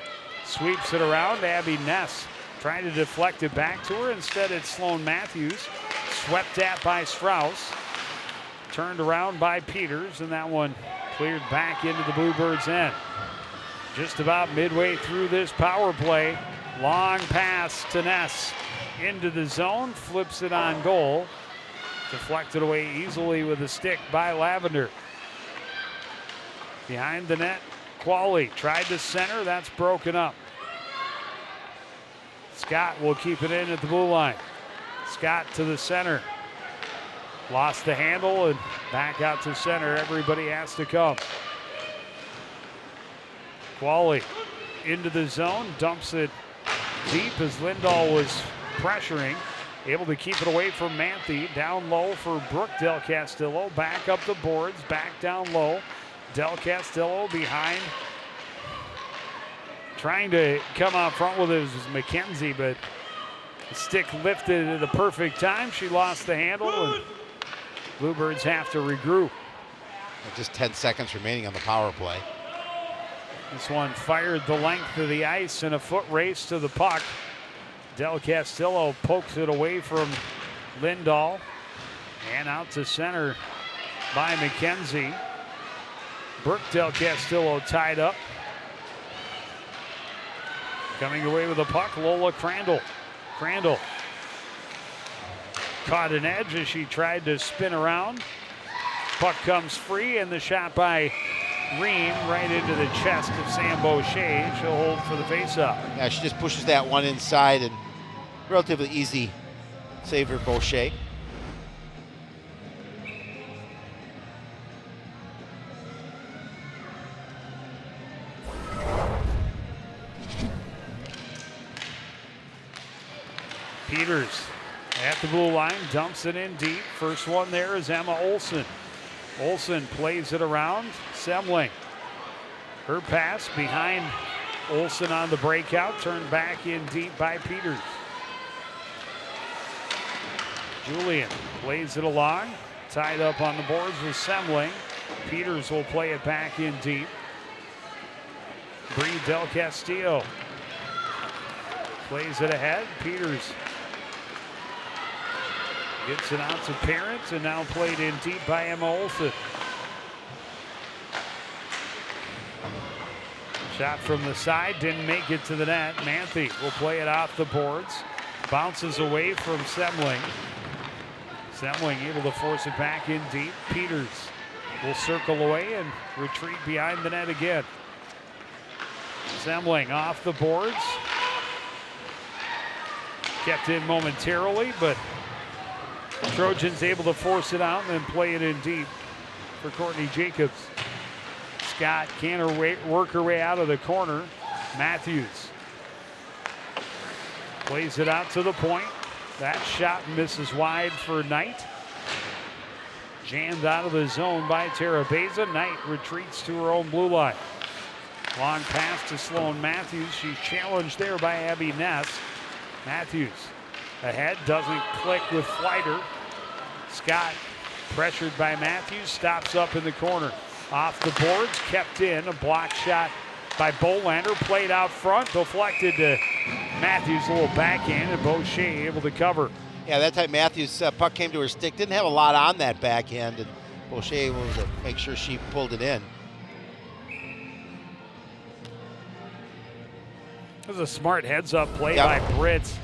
sweeps it around. Abby Ness trying to deflect it back to her. Instead, it's Sloan Matthews. Swept at by Strauss. Turned around by Peters, and that one cleared back into the Bluebirds' end. Just about midway through this power play. Long pass to Ness into the zone. Flips it on goal. Deflected away easily with a stick by Lavender. Behind the net, Qualley tried to center. That's broken up. Scott will keep it in at the blue line. Scott to the center. Lost the handle and back out to center. Everybody has to come. Qualley into the zone. Dumps it deep as Lindahl was pressuring. Able to keep it away from Manthe. Down low for Brooke Del Castillo. Back up the boards. Back down low. Del Castillo behind. Trying to come out front with it was McKenzie, but The stick lifted at a perfect time. She lost the handle, and Bluebirds have to regroup. Just 10 seconds remaining on the power play. This one fired the length of the ice in a foot race to the puck. Del Castillo pokes it away from Lindahl and out to center by McKenzie. Brooke Del Castillo tied up. Coming away with the puck, Lola Crandall. Crandall caught an edge as she tried to spin around. Puck comes free, and the shot by Ream right into the chest of Sam Boucher. She'll hold for the faceoff. Yeah, she just pushes that one inside, and relatively easy save for Boucher. Peters at the blue line, dumps it in deep. First one there is Emma Olsen. Olsen plays it around. Semling. Her pass behind Olsen on the breakout, turned back in deep by Peters. Julian plays it along, tied up on the boards with Semling. Peters will play it back in deep. Bree Del Castillo plays it ahead. Peters gets it out to Parent, and now played in deep by Emma Olsen. Shot from the side, didn't make it to the net. Manthe will play it off the boards. Bounces away from Semling. Semling able to force it back in deep. Peters will circle away and retreat behind the net again. Semling off the boards. Kept in momentarily, but Trojans able to force it out and then play it in deep for Courtney Jacobs. Scott can't work her way out of the corner. Matthews plays it out to the point. That shot misses wide for Knight. Jammed out of the zone by Tara Beza. Knight retreats to her own blue line. Long pass to Sloan Matthews. She's challenged there by Abby Ness. Matthews ahead, doesn't click with Flighter. Scott pressured by Matthews, stops up in the corner. Off the boards, kept in, a block shot by Bolander, played out front, deflected to Matthews, a little backhand, and Boucher able to cover. Yeah, that time Matthews' puck came to her stick, didn't have a lot on that backhand, and Boucher able to make sure she pulled it in. It was a smart heads-up play by Brits.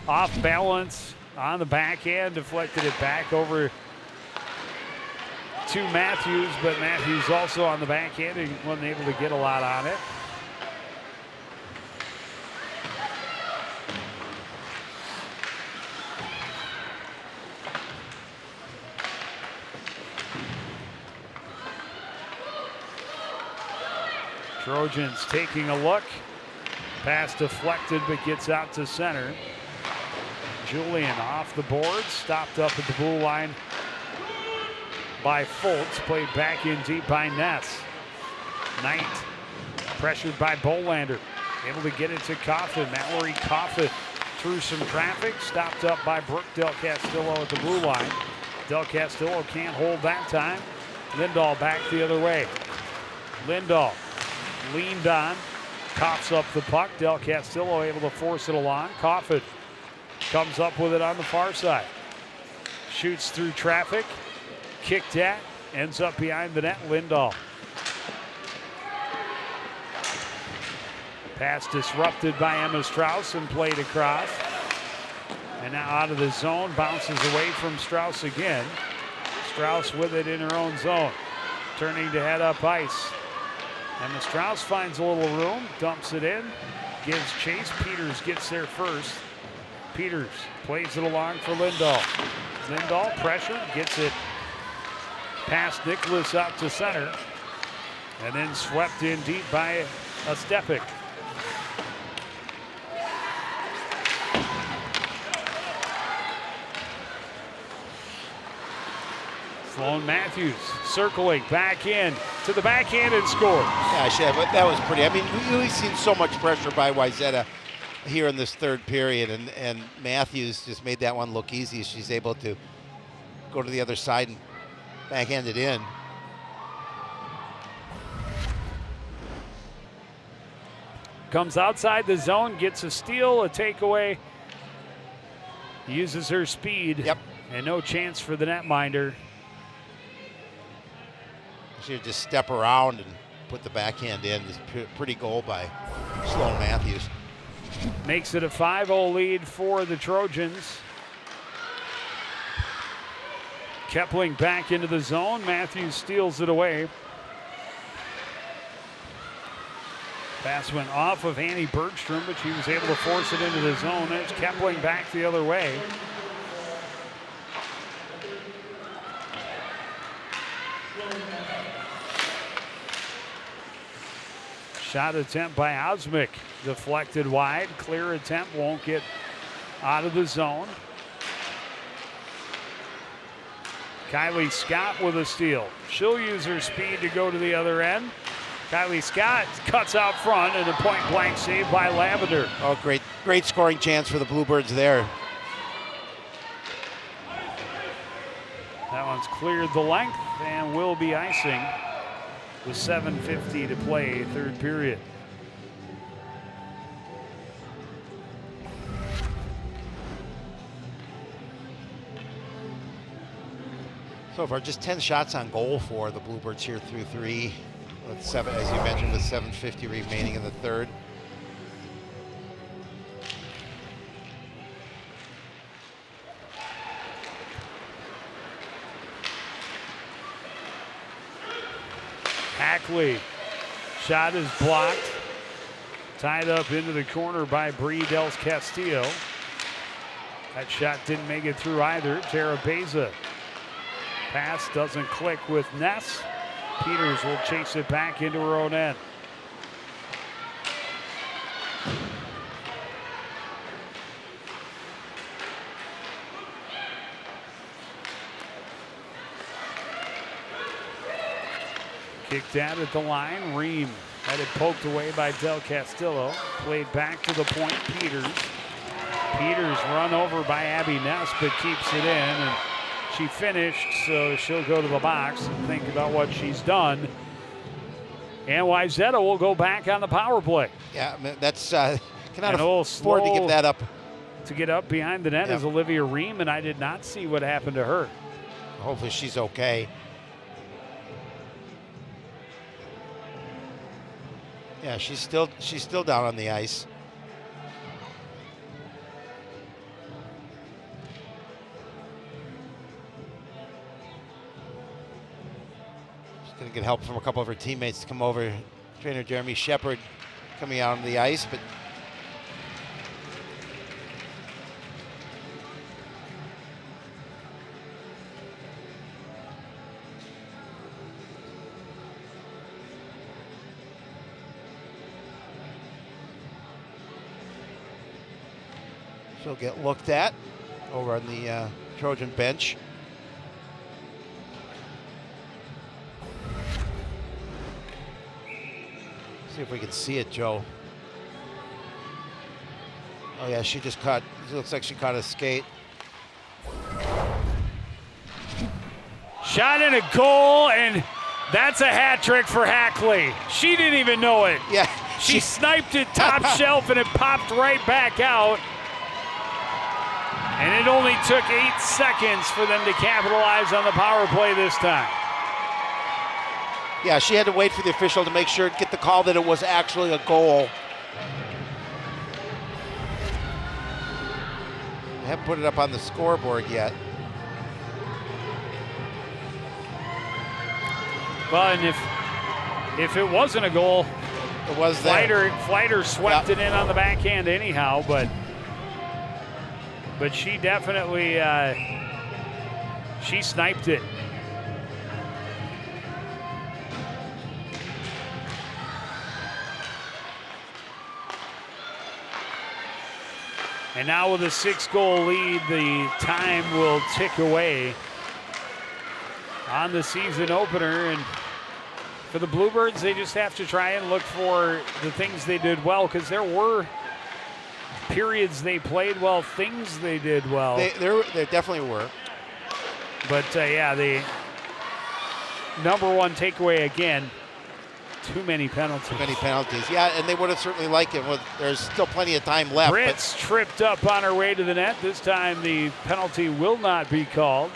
Off balance on the backhand, deflected it back over to Matthews, but Matthews also on the backhand and wasn't able to get a lot on it. Trojans taking a look. Pass deflected, but gets out to center. Julian off the board, stopped up at the blue line by Fultz, played back in deep by Ness. Knight pressured by Bolander, able to get it to Coffin. Mallory Coffin through some traffic, stopped up by Brooke Del Castillo at the blue line. Del Castillo can't hold that time. Lindahl back the other way. Lindahl leaned on, coughs up the puck. Del Castillo able to force it along. Coffin comes up with it on the far side. Shoots through traffic. Kicked at. Ends up behind the net. Lindahl. Pass disrupted by Emma Strauss and played across. And now out of the zone. Bounces away from Strauss again. Strauss with it in her own zone. Turning to head up ice. Emma Strauss finds a little room. Dumps it in. Gives chase. Peters gets there first. Peters plays it along for Lindahl. Lindahl pressure, gets it past Nicholas out to center, and then swept in deep by Ostepik. Sloan Matthews circling back in to the backhand and scores. Yeah, that was pretty. I mean, we've seen so much pressure by Wayzata here in this third period, and Matthews just made that one look easy. She's able to go to the other side and backhand it in. Comes outside the zone, gets a steal, a takeaway. Uses her speed. Yep. And no chance for the netminder. She would just step around and put the backhand in. Just pretty goal by Sloan Matthews. Makes it a 5-0 lead for the Trojans. Kepling back into the zone. Matthews steals it away. Pass went off of Annie Bergstrom, but she was able to force it into the zone. There's Kepling back the other way. Shot attempt by Osmick, deflected wide. Clear attempt, won't get out of the zone. Kylie Scott with a steal. She'll use her speed to go to the other end. Kylie Scott cuts out front, and a point-blank save by Lavender. Oh, great scoring chance for the Bluebirds there. That one's cleared the length and will be icing with 7:50 to play, third period. So far, just 10 shots on goal for the Bluebirds here through 3. With 7, as you mentioned, with 7:50 remaining in the third. Hackley, shot is blocked. Tied up into the corner by Bree Dels Castillo. That shot didn't make it through either. Tara Beza. Pass doesn't click with Ness. Peters will chase it back into her own end. Kicked out at the line. Ream had it poked away by Del Castillo. Played back to the point. Peters. Peters run over by Abby Ness, but keeps it in. And she finished, so she'll go to the box and think about what she's done. And Wayzata will go back on the power play. Yeah, that's cannot And afford to give that up. To get up behind the net Yep. is Olivia Ream, and I did not see what happened to her. Hopefully she's okay. Yeah, she's still down on the ice. She's going to get help from a couple of her teammates to come over. Trainer Jeremy Shepard coming out on the ice, but she'll get looked at over on the Trojan bench. See if we can see it, Joe. Oh yeah, she just caught, it looks like she caught a skate. Shot in a goal, and that's a hat trick for Hackley. She didn't even know it. Yeah. She sniped it top shelf, and it popped right back out. And it only took 8 seconds for them to capitalize on the power play this time. Yeah, she had to wait for the official to make sure, get the call that it was actually a goal. I haven't put it up on the scoreboard yet. Well, and if it wasn't a goal, It was there. Flighter swept it in on the backhand anyhow, but she definitely she sniped it. And now with a 6-goal lead, the time will tick away on the season opener. And for the Bluebirds, they just have to try and look for the things they did well, because there were periods they played well, things they did well. There definitely were. But yeah, the number one takeaway again, too many penalties. Too many penalties. Yeah, and they would have certainly liked it. There's still plenty of time left. Brits tripped up on her way to the net. This time the penalty will not be called.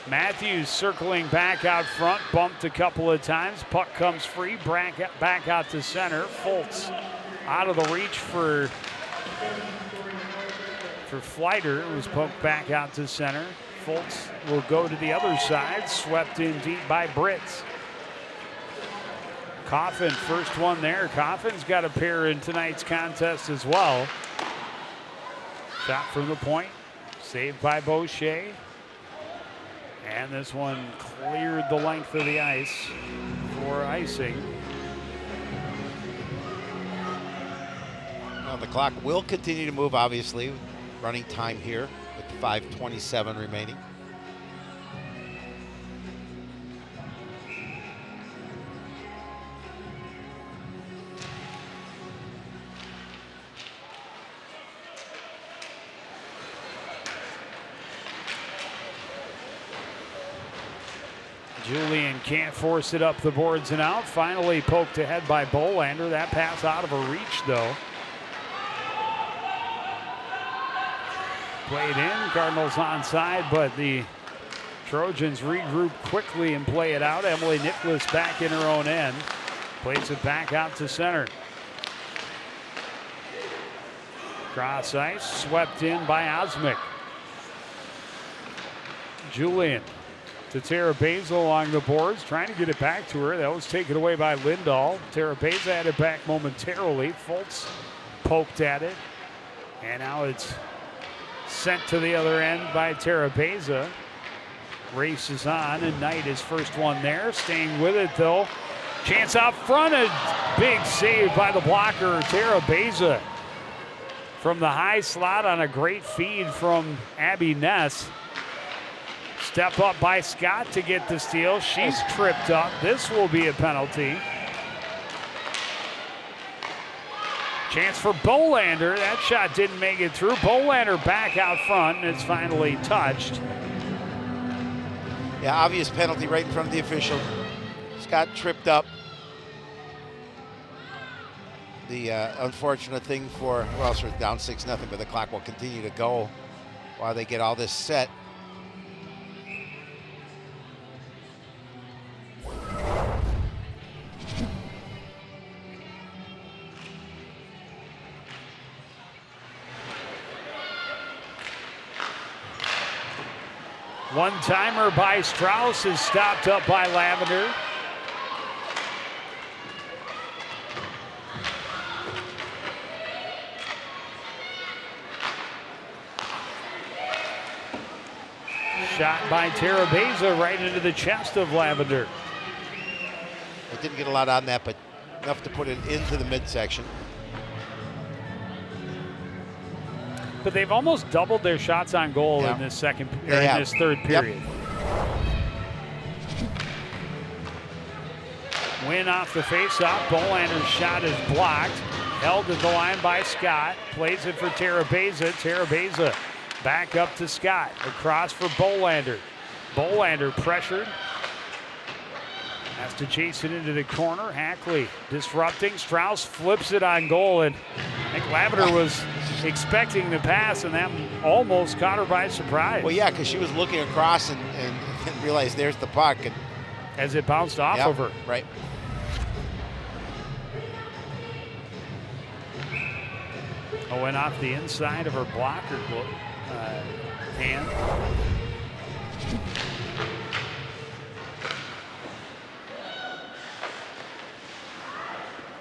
Matthews circling back out front, bumped a couple of times. Puck comes free, back out to center. Fultz out of the reach for Fleiter. It was poked back out to center. Fultz will go to the other side, swept in deep by Brits. Coffin, first one there. Coffin's got a pair in tonight's contest as well. Shot from the point, saved by Boucher. And this one cleared the length of the ice for icing. Well, the clock will continue to move, obviously. Running time here with 5:27 remaining. Julian can't force it up the boards and out. Finally poked ahead by Bolander. That pass out of her reach, though. Played in, Cardinals onside, but the Trojans regroup quickly and play it out. Emily Nicholas back in her own end. Plays it back out to center. Cross ice, swept in by Osmick. Julian to Tara Basil along the boards, trying to get it back to her. That was taken away by Lindahl. Tara Basil had it back momentarily. Fultz poked at it, and now it's sent to the other end by Tara Beza. Races on, and Knight is first one there. Staying with it, though. Chance out front, a big save by the blocker, Tara Beza. From the high slot on a great feed from Abby Ness. Step up by Scott to get the steal. She's tripped up. This will be a penalty. Chance for Bolander. That shot didn't make it through. Bolander back out front, and it's finally touched. Yeah, obvious penalty right in front of the official. Scott tripped up. The unfortunate thing for, well, so down 6-0, but the clock will continue to go while they get all this set. One-timer by Strauss is stopped up by Lavender. Shot by Tara Beza right into the chest of Lavender. They didn't get a lot on that, but enough to put it into the midsection. But they've almost doubled their shots on goal in this this third period. Win off the faceoff. Bolander's shot is blocked. Held at the line by Scott. Plays it for Tara Beza. Tara Beza back up to Scott. Across for Bolander. Bolander pressured. Has to chase it into the corner. Hackley disrupting. Strauss flips it on goal, and I think Lavender was expecting the pass, and that almost caught her by surprise. Well, yeah, because she was looking across and realized there's the puck. And as it bounced off of her. Right. Oh, went off the inside of her blocker hand.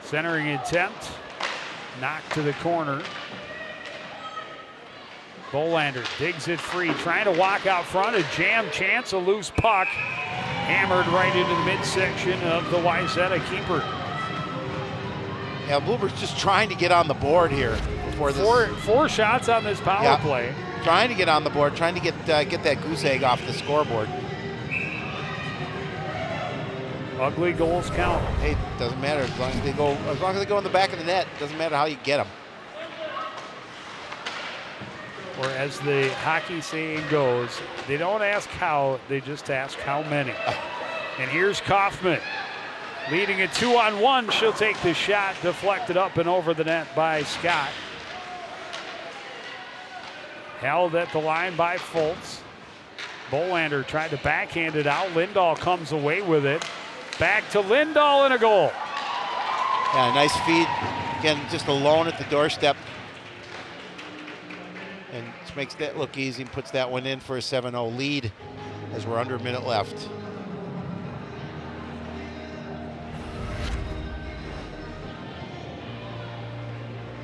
Centering attempt, knocked to the corner. Bolander digs it free, trying to walk out front, a jam chance, a loose puck, hammered right into the midsection of the Wayzata keeper. Yeah, Bluebirds just trying to get on the board here before this. Four shots on this power play. Trying to get on the board, trying to get that goose egg off the scoreboard. Ugly goals count. Hey, doesn't matter as long as they go in the back of the net. Doesn't matter how you get them. or as the hockey saying goes, they don't ask how, they just ask how many. And here's Kaufman leading it 2-on-1. She'll take the shot, deflected up and over the net by Scott. Held at the line by Fultz. Bolander tried to backhand it out. Lindahl comes away with it. Back to Lindahl and a goal. Yeah, nice feed. Again, just alone at the doorstep. And just makes that look easy and puts that one in for a 7-0 lead as we're under a minute left.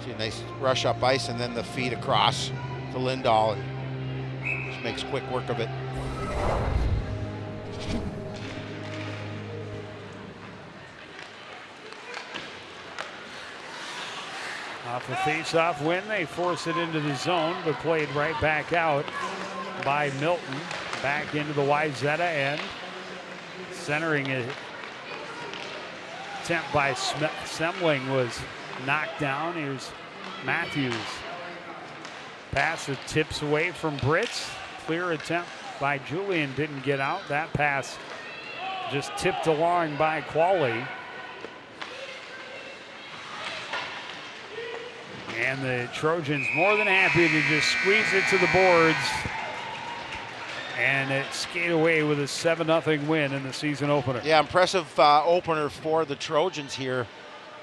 See a nice rush up ice and then the feed across to Lindahl. And just makes quick work of it. Off a face-off win, they force it into the zone, but played right back out by Milton. Back into the Wayzata end. Centering it. Attempt by Semling was knocked down. Here's Matthews. Pass that tips away from Brits. Clear attempt by Julian, didn't get out. That pass just tipped along by Qualley. And the Trojans more than happy to just squeeze it to the boards and it skate away with a 7-0 win in the season opener. Yeah, impressive opener for the Trojans here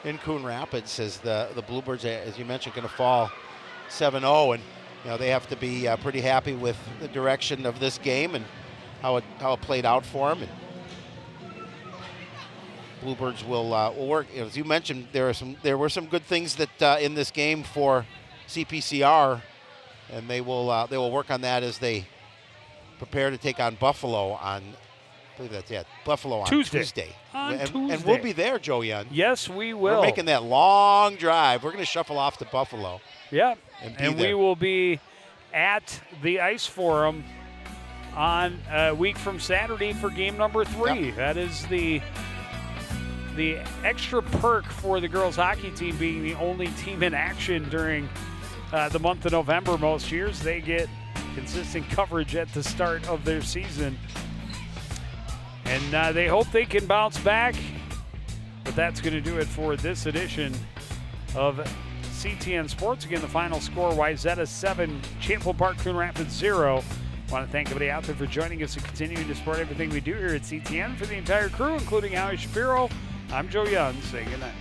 in Coon Rapids as the Bluebirds, as you mentioned, going to fall 7-0, and you know they have to be pretty happy with the direction of this game and how it played out for them. And Bluebirds will work. As you mentioned, there were some good things that in this game for CPCR, and they will work on that as they prepare to take on Buffalo on, I believe that's it, Buffalo on Tuesday. And we'll be there, Joe Young. Yes, we will. We're making that long drive. We're going to shuffle off to Buffalo. Yep, and we will be at the Ice Forum on a week from Saturday for game number 3. Yep. That is the extra perk for the girls hockey team being the only team in action during the month of November most years. They get consistent coverage at the start of their season. And they hope they can bounce back. But that's going to do it for this edition of CTN Sports. Again, the final score, Wayzata 7, Champlain Park, Coon Rapids 0. I want to thank everybody out there for joining us and continuing to support everything we do here at CTN. For the entire crew, including Howie Shapiro, I'm Joe Young. Say goodnight.